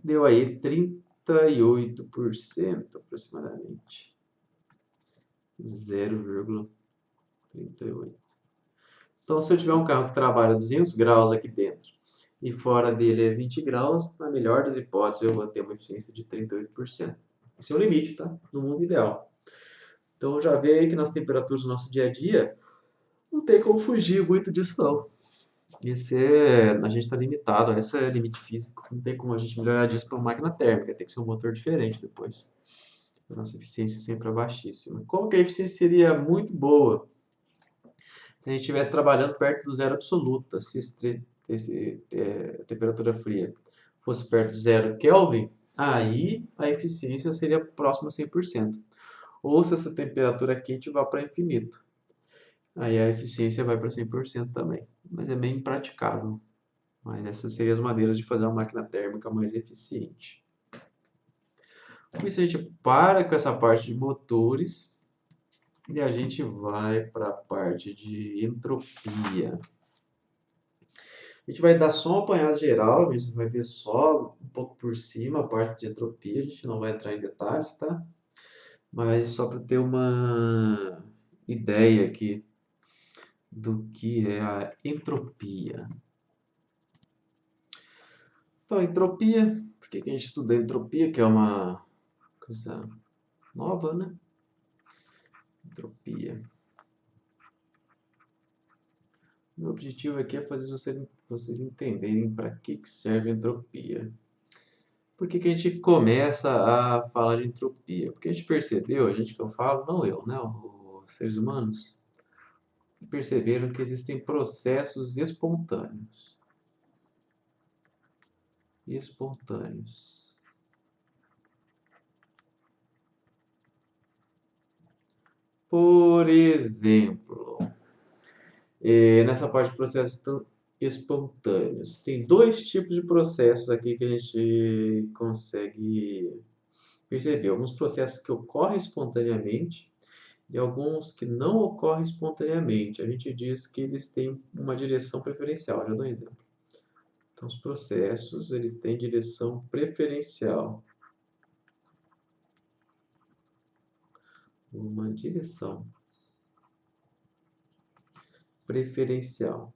Deu aí 38% aproximadamente. 0,38. Então, se eu tiver um carro que trabalha 200 graus aqui dentro e fora dele é 20 graus, na melhor das hipóteses eu vou ter uma eficiência de 38%. Esse é o limite, tá? No mundo ideal. Então, já vê aí que nas temperaturas do nosso dia a dia, não tem como fugir muito disso, não. A gente está limitado, esse é limite físico. Não tem como a gente melhorar disso para uma máquina térmica, tem que ser um motor diferente depois. A nossa eficiência sempre é baixíssima. Como que a eficiência seria muito boa se a gente estivesse trabalhando perto do zero absoluto, se a temperatura fria fosse perto de 0 Kelvin, aí a eficiência seria próxima a 100%. Ou se essa temperatura quente vai para infinito, aí a eficiência vai para 100% também. Mas é bem impraticável. Mas essas seriam as maneiras de fazer uma máquina térmica mais eficiente. Com isso a gente para com essa parte de motores e a gente vai para a parte de entropia. A gente vai dar só um apanhado geral, a gente vai ver só um pouco por cima a parte de entropia, a gente não vai entrar em detalhes, tá? Mas só para ter uma ideia aqui do que é a entropia. Então, a entropia, por que a gente estuda a entropia, que é uma coisa nova, né? Entropia. Meu objetivo aqui é fazer vocês entenderem para que serve a entropia. Por que a gente começa a falar de entropia? Porque a gente percebeu, a gente que eu falo, não eu, né? Os seres humanos perceberam que existem processos espontâneos. Espontâneos. Por exemplo, nessa parte de processos espontâneos, tem dois tipos de processos aqui que a gente consegue perceber. Alguns processos que ocorrem espontaneamente e alguns que não ocorrem espontaneamente. A gente diz que eles têm uma direção preferencial. Já dou um exemplo. Então, os processos, eles têm direção preferencial. Uma direção preferencial.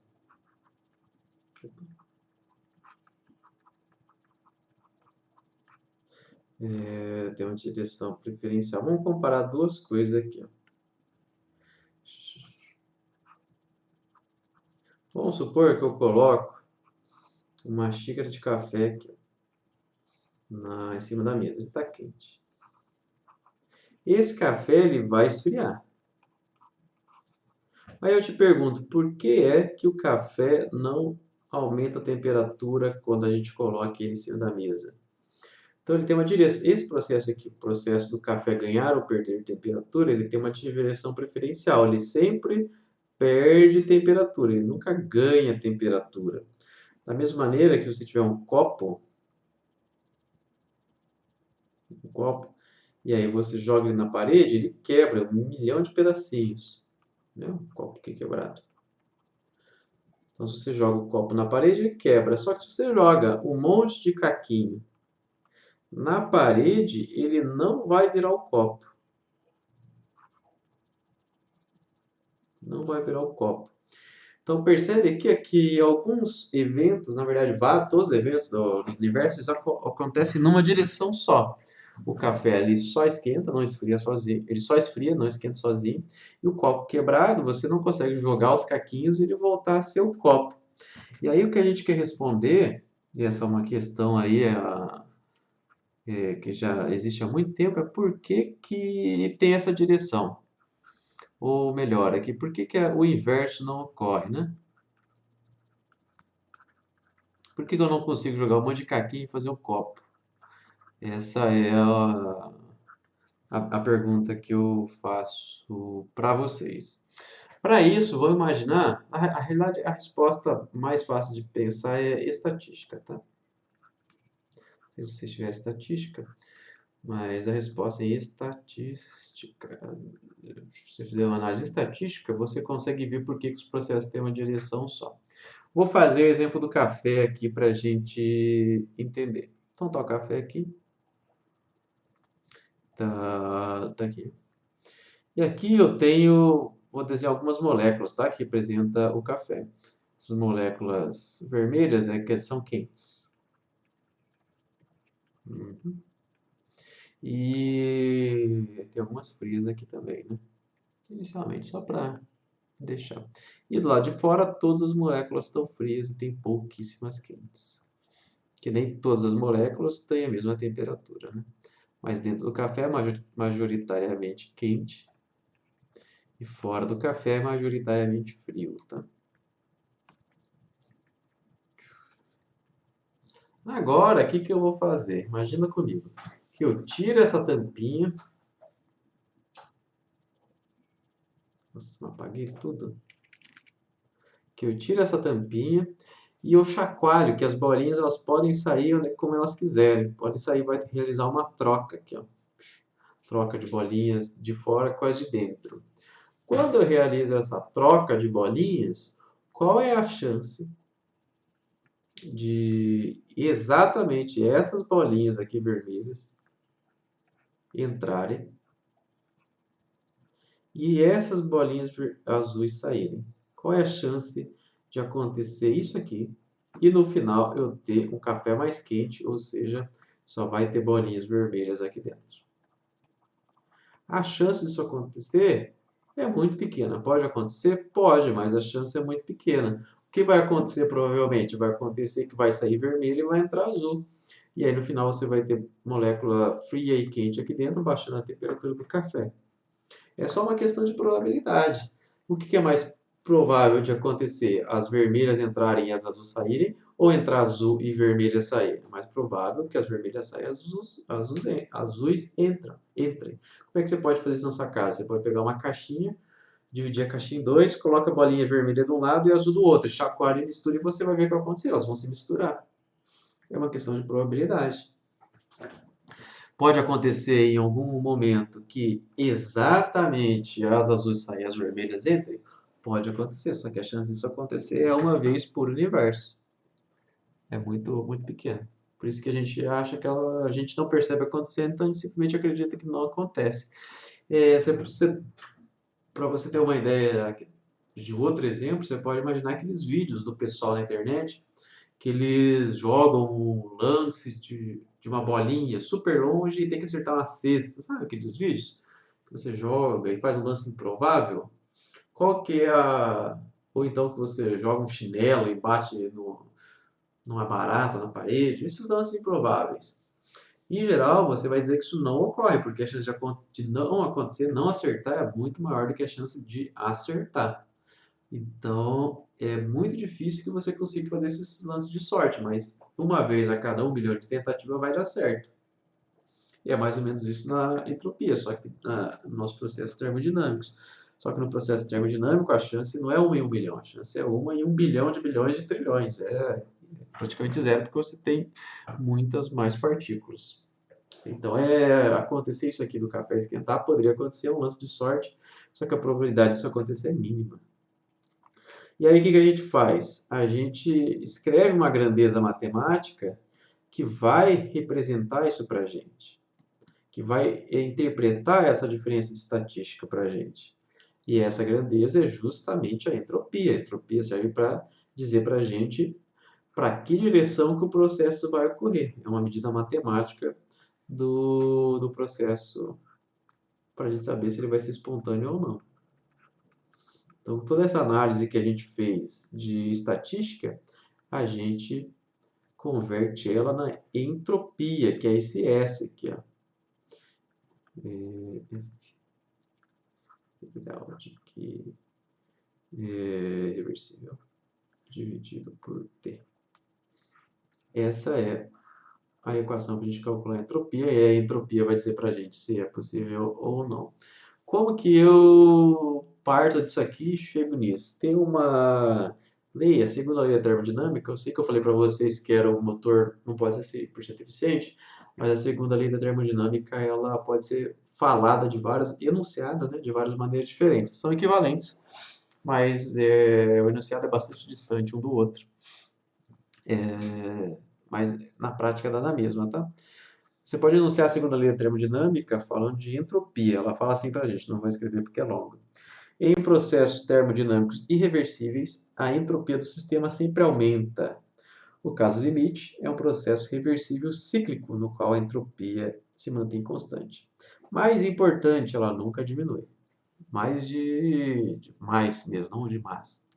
Tem uma direção preferencial. Vamos comparar duas coisas aqui. Vamos supor que eu coloco uma xícara de café aqui em cima da mesa. Ele está quente. Esse café ele vai esfriar. Aí eu te pergunto, por que é que o café não aumenta a temperatura quando a gente coloca ele em cima da mesa? Então ele tem uma direção. Esse processo aqui, o processo do café ganhar ou perder temperatura, ele tem uma direção preferencial. Ele sempre perde temperatura, ele nunca ganha temperatura. Da mesma maneira que se você tiver um copo, e aí você joga ele na parede, ele quebra 1 milhão de pedacinhos. Né? Um copo aqui quebrado. Então, se você joga o copo na parede, ele quebra. Só que se você joga um monte de caquinho na parede, ele não vai virar o copo. Não vai virar o copo. Então, percebe que alguns eventos, na verdade, todos os eventos do universo, eles acontecem numa direção só. O café ali só esquenta, não esfria sozinho. Ele só esfria, não esquenta sozinho. E o copo quebrado, você não consegue jogar os caquinhos e ele voltar a ser o copo. E aí o que a gente quer responder, e essa é uma questão aí que já existe há muito tempo, é por que tem essa direção? Ou melhor, aqui, por que o inverso não ocorre, né? Por que eu não consigo jogar um monte de caquinho e fazer um copo? Essa é a pergunta que eu faço para vocês. Para isso, vamos imaginar, a realidade, a resposta mais fácil de pensar é estatística, tá? Não sei se vocês tiverem estatística, mas a resposta é estatística. Se você fizer uma análise estatística, você consegue ver por que os processos têm uma direção só. Vou fazer o exemplo do café aqui para a gente entender. Então, tá o café aqui. Tá aqui. E aqui vou desenhar algumas moléculas, tá? Que representa o café. Essas moléculas vermelhas que são quentes. Uhum. E tem algumas frias aqui também, né? Inicialmente, só para deixar. E do lado de fora, todas as moléculas estão frias e tem pouquíssimas quentes. Que nem todas as moléculas têm a mesma temperatura, né? Mas dentro do café é majoritariamente quente e fora do café é majoritariamente frio, tá? Agora, o que que eu vou fazer? Imagina comigo que eu tiro essa tampinha. Nossa, apaguei tudo. Que eu tiro essa tampinha e eu chacoalho, que as bolinhas elas podem sair como elas quiserem. Pode sair, vai realizar uma troca aqui, ó. Troca de bolinhas de fora com as de dentro. Quando eu realizo essa troca de bolinhas, qual é a chance de exatamente essas bolinhas aqui vermelhas entrarem e essas bolinhas azuis saírem? Qual é a chance de acontecer isso aqui e no final eu ter um café mais quente, ou seja, só vai ter bolinhas vermelhas aqui dentro? A chance disso acontecer é muito pequena. Pode acontecer? Pode, mas a chance é muito pequena. O que vai acontecer provavelmente? Vai acontecer que vai sair vermelho e vai entrar azul. E aí no final você vai ter molécula fria e quente aqui dentro, baixando a temperatura do café. É só uma questão de probabilidade. O que é mais provável de acontecer? As vermelhas entrarem e as azuis saírem? Ou entrar azul e vermelha saírem? É mais provável que as vermelhas saiam e as azuis entrem. Como é que você pode fazer isso na sua casa? Você pode pegar uma caixinha, dividir a caixinha em dois, coloca a bolinha vermelha de um lado e azul do outro, chacoalha e mistura e você vai ver o que vai acontecer. Elas vão se misturar. É uma questão de probabilidade. Pode acontecer em algum momento que exatamente as azuis saiam e as vermelhas entrem? Pode acontecer, só que a chance disso acontecer é uma vez por universo. É muito, muito pequena. Por isso que a gente acha que a gente não percebe acontecendo, então a gente simplesmente acredita que não acontece. Para você ter uma ideia de outro exemplo, você pode imaginar aqueles vídeos do pessoal na internet que eles jogam um lance de uma bolinha super longe e tem que acertar uma cesta. Sabe aqueles vídeos? Que você joga e faz um lance improvável? Qual que é a... Ou então que você joga um chinelo e bate numa barata na parede. Esses lances improváveis. Em geral, você vai dizer que isso não ocorre, porque a chance de não acontecer, não acertar, é muito maior do que a chance de acertar. Então, é muito difícil que você consiga fazer esses lances de sorte, mas uma vez a cada 1 milhão de tentativas vai dar certo. E é mais ou menos isso na entropia, só que no nosso processo termodinâmicos. Só que no processo termodinâmico a chance não é 1 em 1 milhão, a chance é 1 em 1 bilhão de bilhões de trilhões. É praticamente zero, porque você tem muitas mais partículas. Então, acontecer isso aqui do café esquentar, poderia acontecer um lance de sorte, só que a probabilidade disso acontecer é mínima. E aí, o que que a gente faz? A gente escreve uma grandeza matemática que vai representar isso para a gente, que vai interpretar essa diferença de estatística para a gente. E essa grandeza é justamente a entropia. A entropia serve para dizer para a gente para que direção que o processo vai ocorrer. É uma medida matemática do processo para a gente saber se ele vai ser espontâneo ou não. Então, toda essa análise que a gente fez de estatística, a gente converte ela na entropia, que é esse S aqui, ó. Integral de Q reversível dividido por T. Essa é a equação para a gente calcular a entropia, e a entropia vai dizer para a gente se é possível ou não. Como que eu parto disso aqui e chego nisso? Tem uma lei, a segunda lei da termodinâmica, eu sei que eu falei para vocês que era o motor não pode ser 100% eficiente, mas a segunda lei da termodinâmica ela pode ser falada de várias, enunciada, né, de várias maneiras diferentes. São equivalentes, mas o enunciado é bastante distante um do outro. Mas na prática dá na mesma, tá? Você pode enunciar a segunda lei da termodinâmica falando de entropia. Ela fala assim para a gente, não vou escrever porque é longo. Em processos termodinâmicos irreversíveis, a entropia do sistema sempre aumenta. O caso limite é um processo reversível cíclico, no qual a entropia se mantém constante. Mais importante, ela nunca diminui. Mais de mais mesmo, não de mais.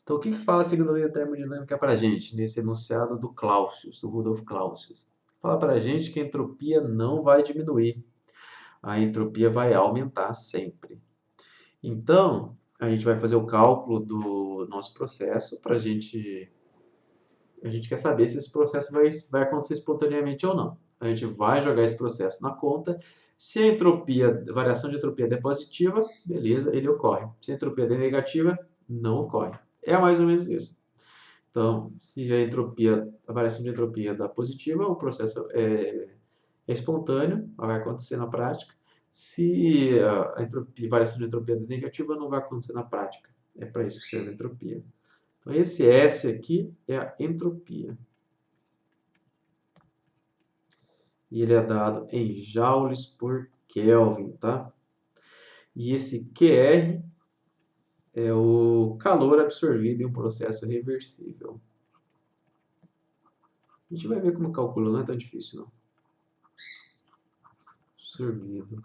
Então, o que fala a segunda lei da termodinâmica para a gente, nesse enunciado do Clausius, do Rudolf Clausius? fala para a gente que a entropia não vai diminuir. A entropia vai aumentar sempre. Então, a gente vai fazer o cálculo do nosso processo para a gente quer saber se esse processo vai acontecer espontaneamente ou não. A gente vai jogar esse processo na conta. Se a variação de entropia é positiva, beleza, ele ocorre. Se a entropia é negativa, não ocorre. É mais ou menos isso. Então, se a variação de entropia dá positiva, o processo é espontâneo, vai acontecer na prática. Se a variação de entropia é negativa, não vai acontecer na prática. É para isso que serve a entropia. Então, esse S aqui é a entropia. E ele é dado em joules por Kelvin, tá? E esse QR é o calor absorvido em um processo reversível. A gente vai ver como calcula, não é tão difícil, não. Absorvido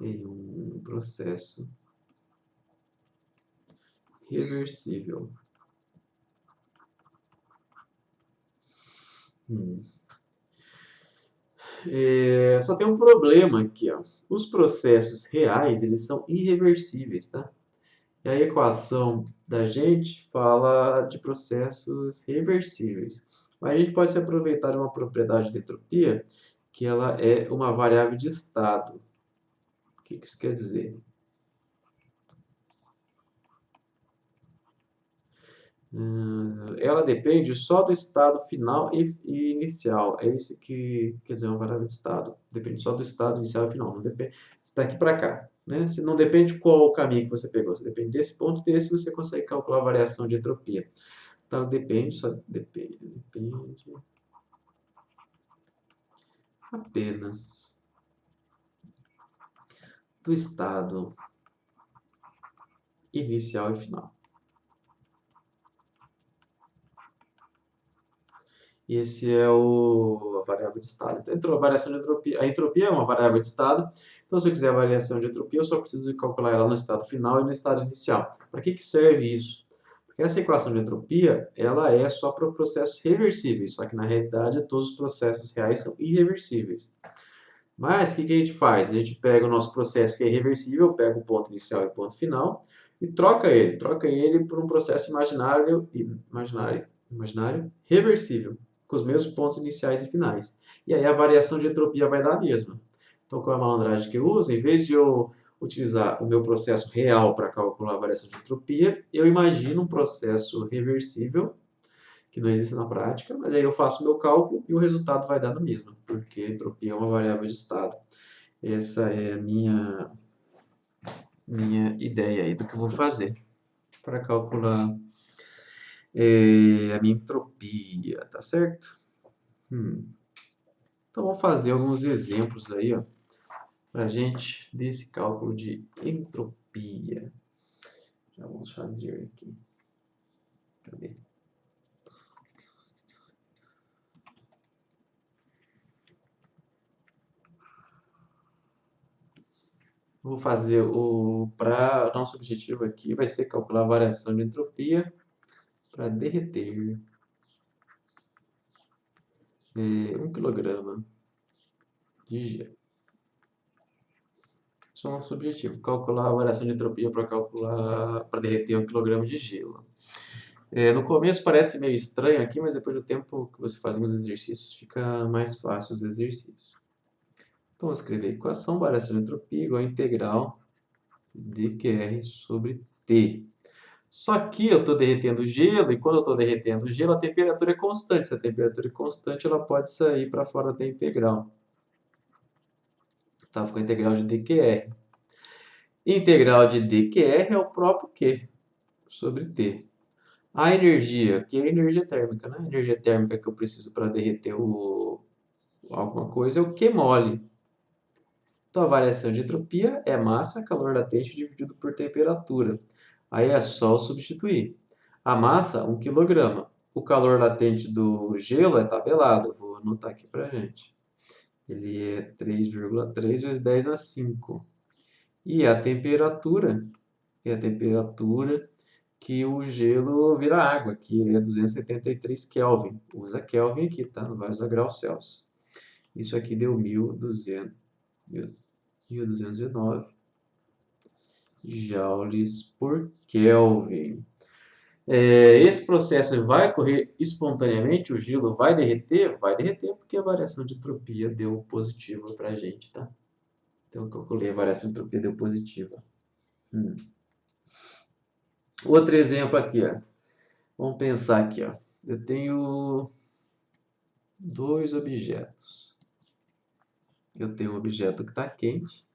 em um processo reversível. Só tem um problema aqui, ó. Os processos reais, eles são irreversíveis, tá? E a equação da gente fala de processos reversíveis. Mas a gente pode se aproveitar de uma propriedade da entropia, que ela é uma variável de estado. O que isso quer dizer? Ela depende só do estado final e inicial. É isso que quer dizer uma variável de estado. Depende só do estado inicial e final. Não depende. Você daqui para cá. Né? Se não depende qual o caminho que você pegou. Se depende desse ponto, desse você consegue calcular a variação de entropia. Então depende apenas do estado inicial e final. Esse é a variável de estado. Então, a variação de entropia, a entropia é uma variável de estado. Então, se eu quiser a variação de entropia, eu só preciso calcular ela no estado final e no estado inicial. Para que serve isso? Porque essa equação de entropia, ela é só para processos reversíveis, só que na realidade todos os processos reais são irreversíveis. Mas o que a gente faz? A gente pega o nosso processo que é irreversível, pega o ponto inicial e o ponto final e troca ele por um processo imaginário reversível, com os mesmos pontos iniciais e finais. E aí a variação de entropia vai dar a mesma. Então, qual é a malandragem que eu uso? Em vez de eu utilizar o meu processo real para calcular a variação de entropia, eu imagino um processo reversível que não existe na prática, mas aí eu faço o meu cálculo e o resultado vai dar no mesmo, porque entropia é uma variável de estado. Essa é a minha ideia aí do que eu vou fazer para calcular a minha entropia, tá certo? Então, vou fazer alguns exemplos aí, ó, para a gente desse cálculo de entropia. Já vamos fazer aqui. Cadê? Vou fazer para nosso objetivo aqui vai ser calcular a variação de entropia para derreter 1 kg de gelo. Esse é o nosso objetivo, calcular a variação de entropia para derreter 1 kg de gelo. No começo parece meio estranho aqui, mas depois do tempo que você faz alguns exercícios, fica mais fácil os exercícios. Então, vou escrever equação variação de entropia igual a integral de QR sobre T. Só que eu estou derretendo gelo, e quando eu estou derretendo gelo, a temperatura é constante. Se a temperatura é constante, ela pode sair para fora da integral. Tá? Ficou a integral de dQr. Integral de dQr é o próprio Q sobre T. A energia, que é a energia térmica, né? A energia térmica que eu preciso para derreter alguma coisa é o Q mole. Então, a variação de entropia é massa, calor latente dividido por temperatura. Aí é só substituir. A massa, 1 kg. O calor latente do gelo é tabelado. Vou anotar aqui para gente. Ele é 3,3 vezes 10 a 5. E a temperatura que o gelo vira água, que é 273 Kelvin. Usa Kelvin aqui, tá? Não vai usar graus Celsius. Isso aqui deu 1.209 joules por Kelvin. Esse processo vai ocorrer espontaneamente, o gelo vai derreter? Vai derreter porque a variação de entropia deu positiva para a gente, tá? Então eu calculei a variação de entropia deu positiva. Outro exemplo aqui, ó. Vamos pensar aqui, ó. Eu tenho dois objetos. Eu tenho um objeto que está quente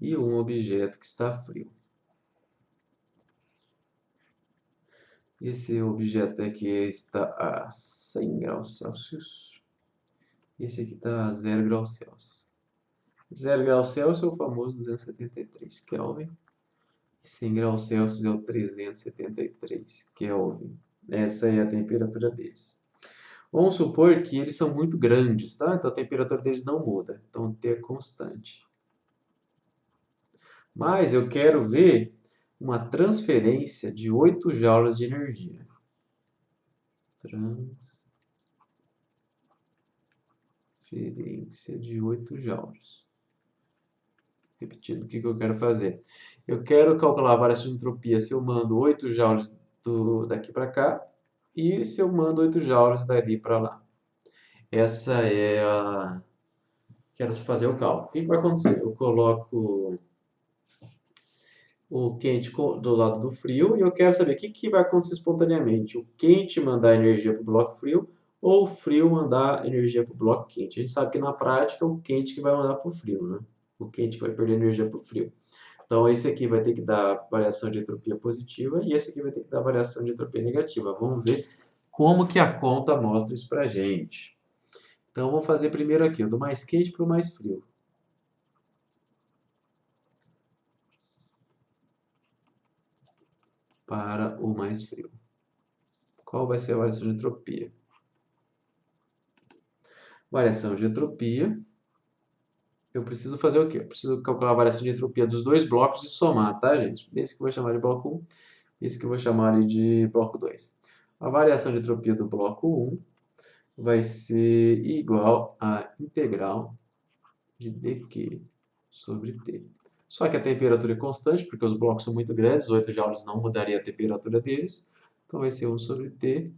e um objeto que está frio. Esse objeto aqui está a 100 graus Celsius. Esse aqui está a 0 graus Celsius. 0 graus Celsius é o famoso 273 Kelvin. 100 graus Celsius é o 373 Kelvin. Essa é a temperatura deles. Vamos supor que eles são muito grandes, tá? Então a temperatura deles não muda. Então T é constante. Mas eu quero ver uma transferência de 8 joules de energia. Transferência de 8 joules. Repetindo, o que eu quero fazer? Eu quero calcular a variação de entropia se eu mando 8 joules daqui para cá e se eu mando 8 joules dali para lá. Essa é a... Quero fazer o cálculo. O que vai acontecer? Eu coloco o quente do lado do frio e eu quero saber o que vai acontecer espontaneamente. O quente mandar energia para o bloco frio ou o frio mandar energia para o bloco quente. A gente sabe que na prática é o quente que vai mandar para o frio, né? O quente que vai perder energia para o frio. Então esse aqui vai ter que dar variação de entropia positiva e esse aqui vai ter que dar variação de entropia negativa. Vamos ver como que a conta mostra isso para a gente. Então vamos fazer primeiro aqui, do mais quente para o mais frio. Para o mais frio. Qual vai ser a variação de entropia? Variação de entropia. Eu preciso fazer o quê? Eu preciso calcular a variação de entropia dos dois blocos e somar, tá, gente? Esse que eu vou chamar de bloco 1, esse que eu vou chamar de bloco 2. A variação de entropia do bloco 1 vai ser igual à integral de dq sobre t. Só que a temperatura é constante, porque os blocos são muito grandes, 8 joules não mudaria a temperatura deles. Então vai ser 1 sobre t,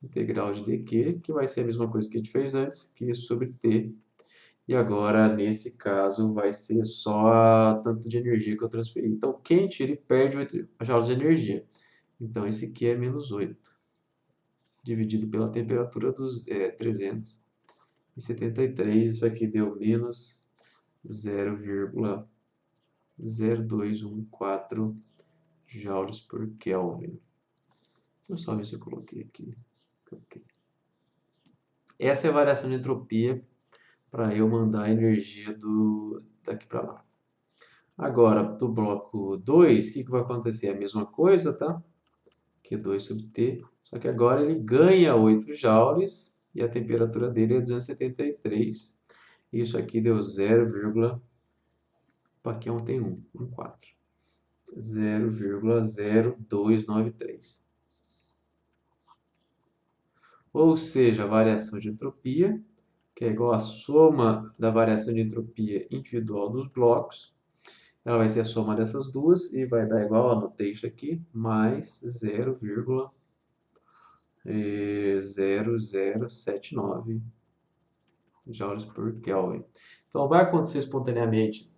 integral de dq, que vai ser a mesma coisa que a gente fez antes, que sobre t. E agora, nesse caso, vai ser só tanto de energia que eu transferi. Então, quente, ele perde 8 joules de energia. Então, esse aqui é menos 8, dividido pela temperatura dos 373. Isso aqui deu menos 0,0214 joules por Kelvin. Deixa eu só ver se eu coloquei aqui. Essa é a variação de entropia para eu mandar a energia daqui para lá. Agora, do bloco 2, o que vai acontecer? A mesma coisa, tá? Q2 sobre T, só que agora ele ganha 8 joules e a temperatura dele é 273. Isso aqui deu 0, aqui tem 14. 0,0293. Ou seja, a variação de entropia, que é igual à soma da variação de entropia individual dos blocos, ela vai ser a soma dessas duas e vai dar igual, anotei isso aqui, mais 0,0079 joules por Kelvin. Então, vai acontecer espontaneamente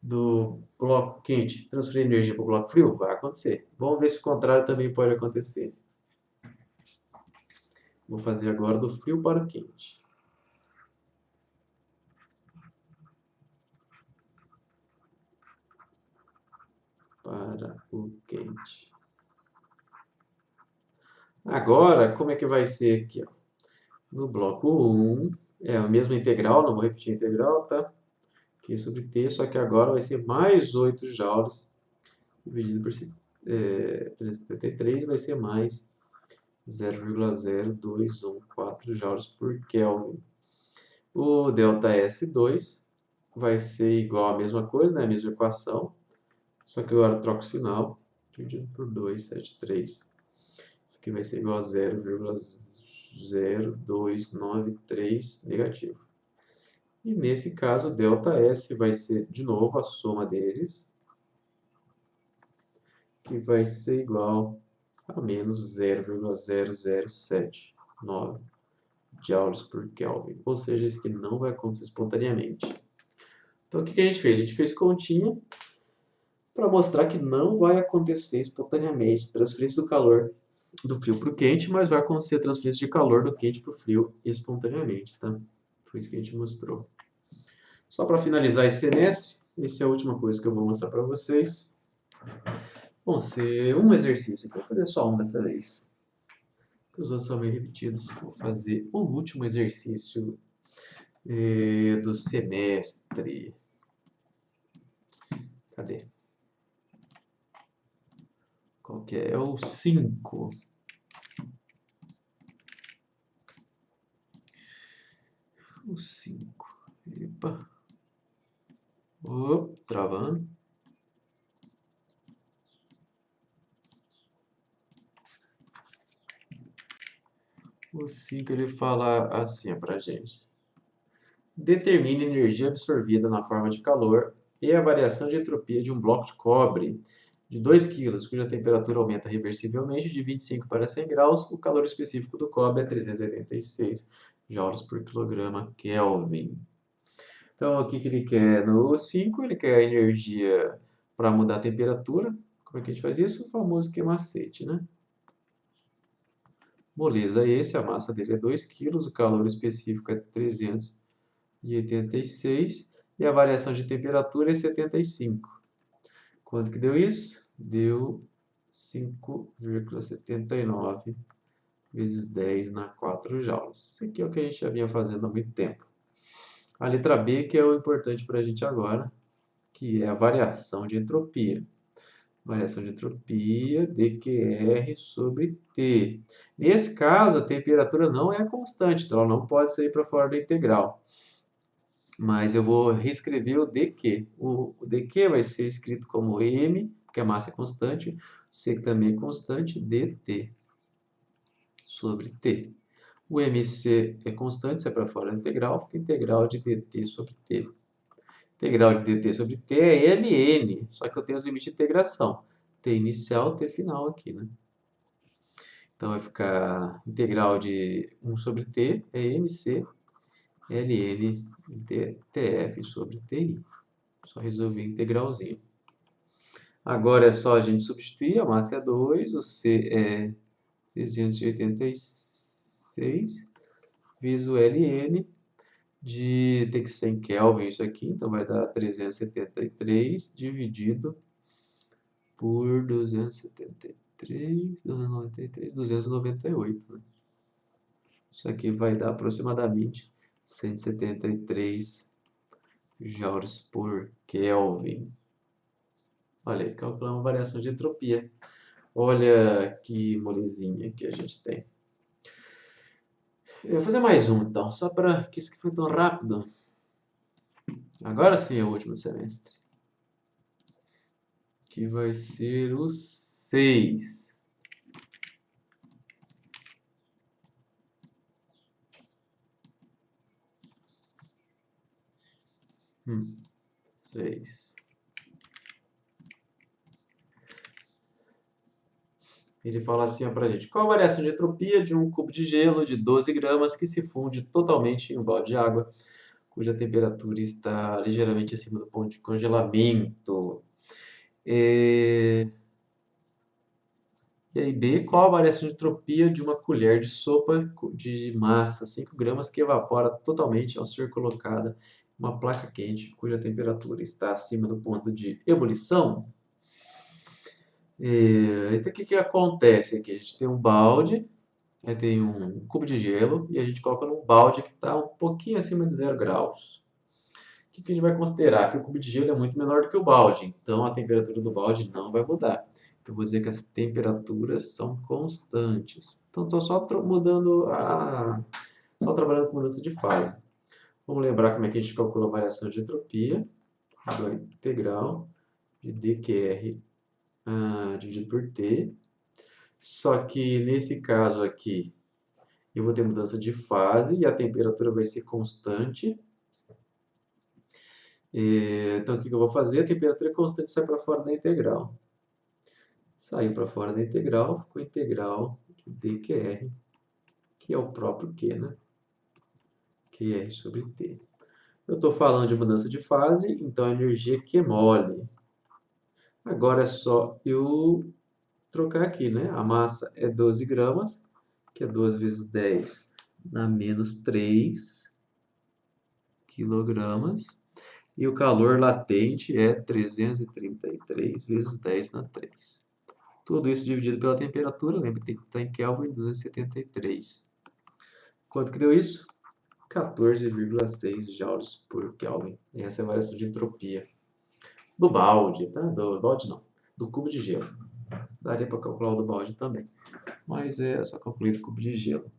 do bloco quente transferir energia para o bloco frio? Vai acontecer. Vamos ver se o contrário também pode acontecer. Vou fazer agora do frio para o quente. Para o quente. Agora, como é que vai ser aqui? Ó? No bloco 1, é a mesma integral, não vou repetir a integral, tá? Q sobre T, só que agora vai ser mais 8 joules dividido por 373, vai ser mais 0,0214 joules por Kelvin. O ΔS2 vai ser igual à mesma coisa, né? A mesma equação. Só que agora eu troco o sinal, dividido por 273. Isso aqui vai ser igual a 0,0293 negativo. E nesse caso, ΔS vai ser, de novo, a soma deles, que vai ser igual a menos 0,0079 joules por Kelvin. Ou seja, isso aqui não vai acontecer espontaneamente. Então, o que a gente fez? A gente fez continha para mostrar que não vai acontecer espontaneamente transferência do calor do frio para o quente, mas vai acontecer transferência de calor do quente para o frio espontaneamente, tá? Foi isso que a gente mostrou. Só para finalizar esse semestre, essa é a última coisa que eu vou mostrar para vocês. Vão ser um exercício, eu vou fazer só um dessa vez. Os outros são meio repetidos. Vou fazer o último exercício do semestre. Cadê? Qual que é? É o 5. O 5. Epa. Opa, travando. O 5 ele fala assim pra gente. Determine a energia absorvida na forma de calor e a variação de entropia de um bloco de cobre de 2 kg, cuja temperatura aumenta reversivelmente de 25 para 100 graus. O calor específico do cobre é 386 joules por quilograma Kelvin. Então, o que ele quer no 5? Ele quer a energia para mudar a temperatura. Como é que a gente faz isso? O famoso queimacete, né? Moleza esse, a massa dele é 2 kg, o calor específico é 386 e a variação de temperatura é 75. Quanto que deu isso? Deu 5,79 vezes 10 na 4 joules. Isso aqui é o que a gente já vinha fazendo há muito tempo. A letra B, que é o importante para a gente agora, que é a variação de entropia. Variação de entropia, dQr sobre T. Nesse caso, a temperatura não é constante, então ela não pode sair para fora da integral. Mas eu vou reescrever o dQ. O dQ vai ser escrito como m, porque a massa é constante, C que também é constante, dt sobre T. O mc é constante, sai para fora da integral, fica integral de dt sobre T. Integral de dt sobre t é ln, só que eu tenho os limites de integração. T inicial, T final aqui, né? Então vai ficar integral de 1 sobre t é mc ln tf sobre ti. Só resolver integralzinho. Agora é só a gente substituir, a massa é 2, o C é 386 vezes o ln tem que ser em Kelvin isso aqui, então vai dar 373 dividido por 273, 293, 298, né? Isso aqui vai dar aproximadamente 173 joules por Kelvin. Olha aí, calculamos a variação de entropia. Olha que molezinha que a gente tem. Eu vou fazer mais um, então, só para que isso aqui foi tão rápido. Agora sim é o último semestre. Que vai ser o 6. 6. Ele fala assim ó, pra gente. Qual a variação de entropia de um cubo de gelo de 12 gramas que se funde totalmente em um balde de água, cuja temperatura está ligeiramente acima do ponto de congelamento? E aí, B, qual a variação de entropia de uma colher de sopa de massa 5 gramas que evapora totalmente ao ser colocada em uma placa quente, cuja temperatura está acima do ponto de ebulição? Então, o que acontece aqui? A gente tem um balde, tem um cubo de gelo, e a gente coloca num balde que está um pouquinho acima de 0 graus. O que a gente vai considerar? Que o cubo de gelo é muito menor do que o balde, então a temperatura do balde não vai mudar. Então, eu vou dizer que as temperaturas são constantes. Então, estou só mudando só trabalhando com mudança de fase. Vamos lembrar como é que a gente calcula a variação de entropia. Do integral de dQr dividido por T. Só que nesse caso aqui, eu vou ter mudança de fase e a temperatura vai ser constante. Então, o que eu vou fazer? A temperatura constante sai para fora da integral. Saiu para fora da integral, ficou integral de dQr, que é o próprio Q, né? QR sobre T. Eu estou falando de mudança de fase, então a energia Q mole. Agora é só eu trocar aqui, né? A massa é 12 gramas, que é 12 vezes 10 na menos 3 quilogramas. E o calor latente é 333 vezes 10 na 3. Tudo isso dividido pela temperatura, lembra que tem que estar em Kelvin, 273. Quanto que deu isso? 14,6 joules por Kelvin. E essa é a variação de entropia do balde, tá? Do balde não, do cubo de gelo. Daria para calcular o do balde também, mas é só calcular o cubo de gelo.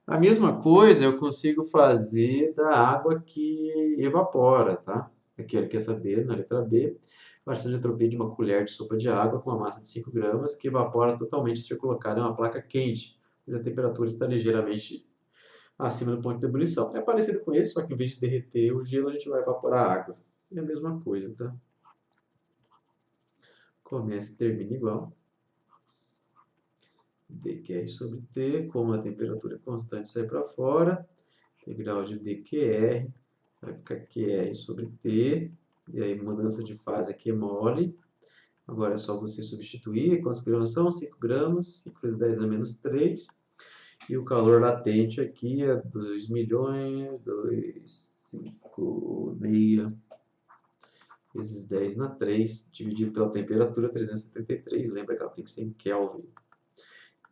A mesma coisa eu consigo fazer da água que evapora, tá? Aqui ele quer saber, na letra B, a variação de entropia de uma colher de sopa de água com uma massa de 5 gramas que evapora totalmente se ser colocada em uma placa quente, onde a temperatura está ligeiramente acima do ponto de ebulição. É parecido com isso, só que em vez de derreter o gelo, a gente vai evaporar a água. É a mesma coisa, tá? Começa e termina igual. dQr sobre T, como a temperatura é constante, sai para fora. Integral de dQr vai ficar QR sobre T. E aí, mudança de fase aqui é mole. Agora é só você substituir. Quantos gramas são? 5 gramas. 5 vezes 10 é menos 3. E o calor latente aqui é 2 milhões, 256 vezes 10 na 3, dividido pela temperatura, 373. Lembra que ela tem que ser em Kelvin.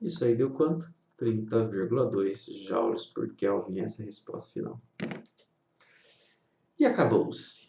Isso aí deu quanto? 30,2 joules por Kelvin, essa é a resposta final. E acabou-se.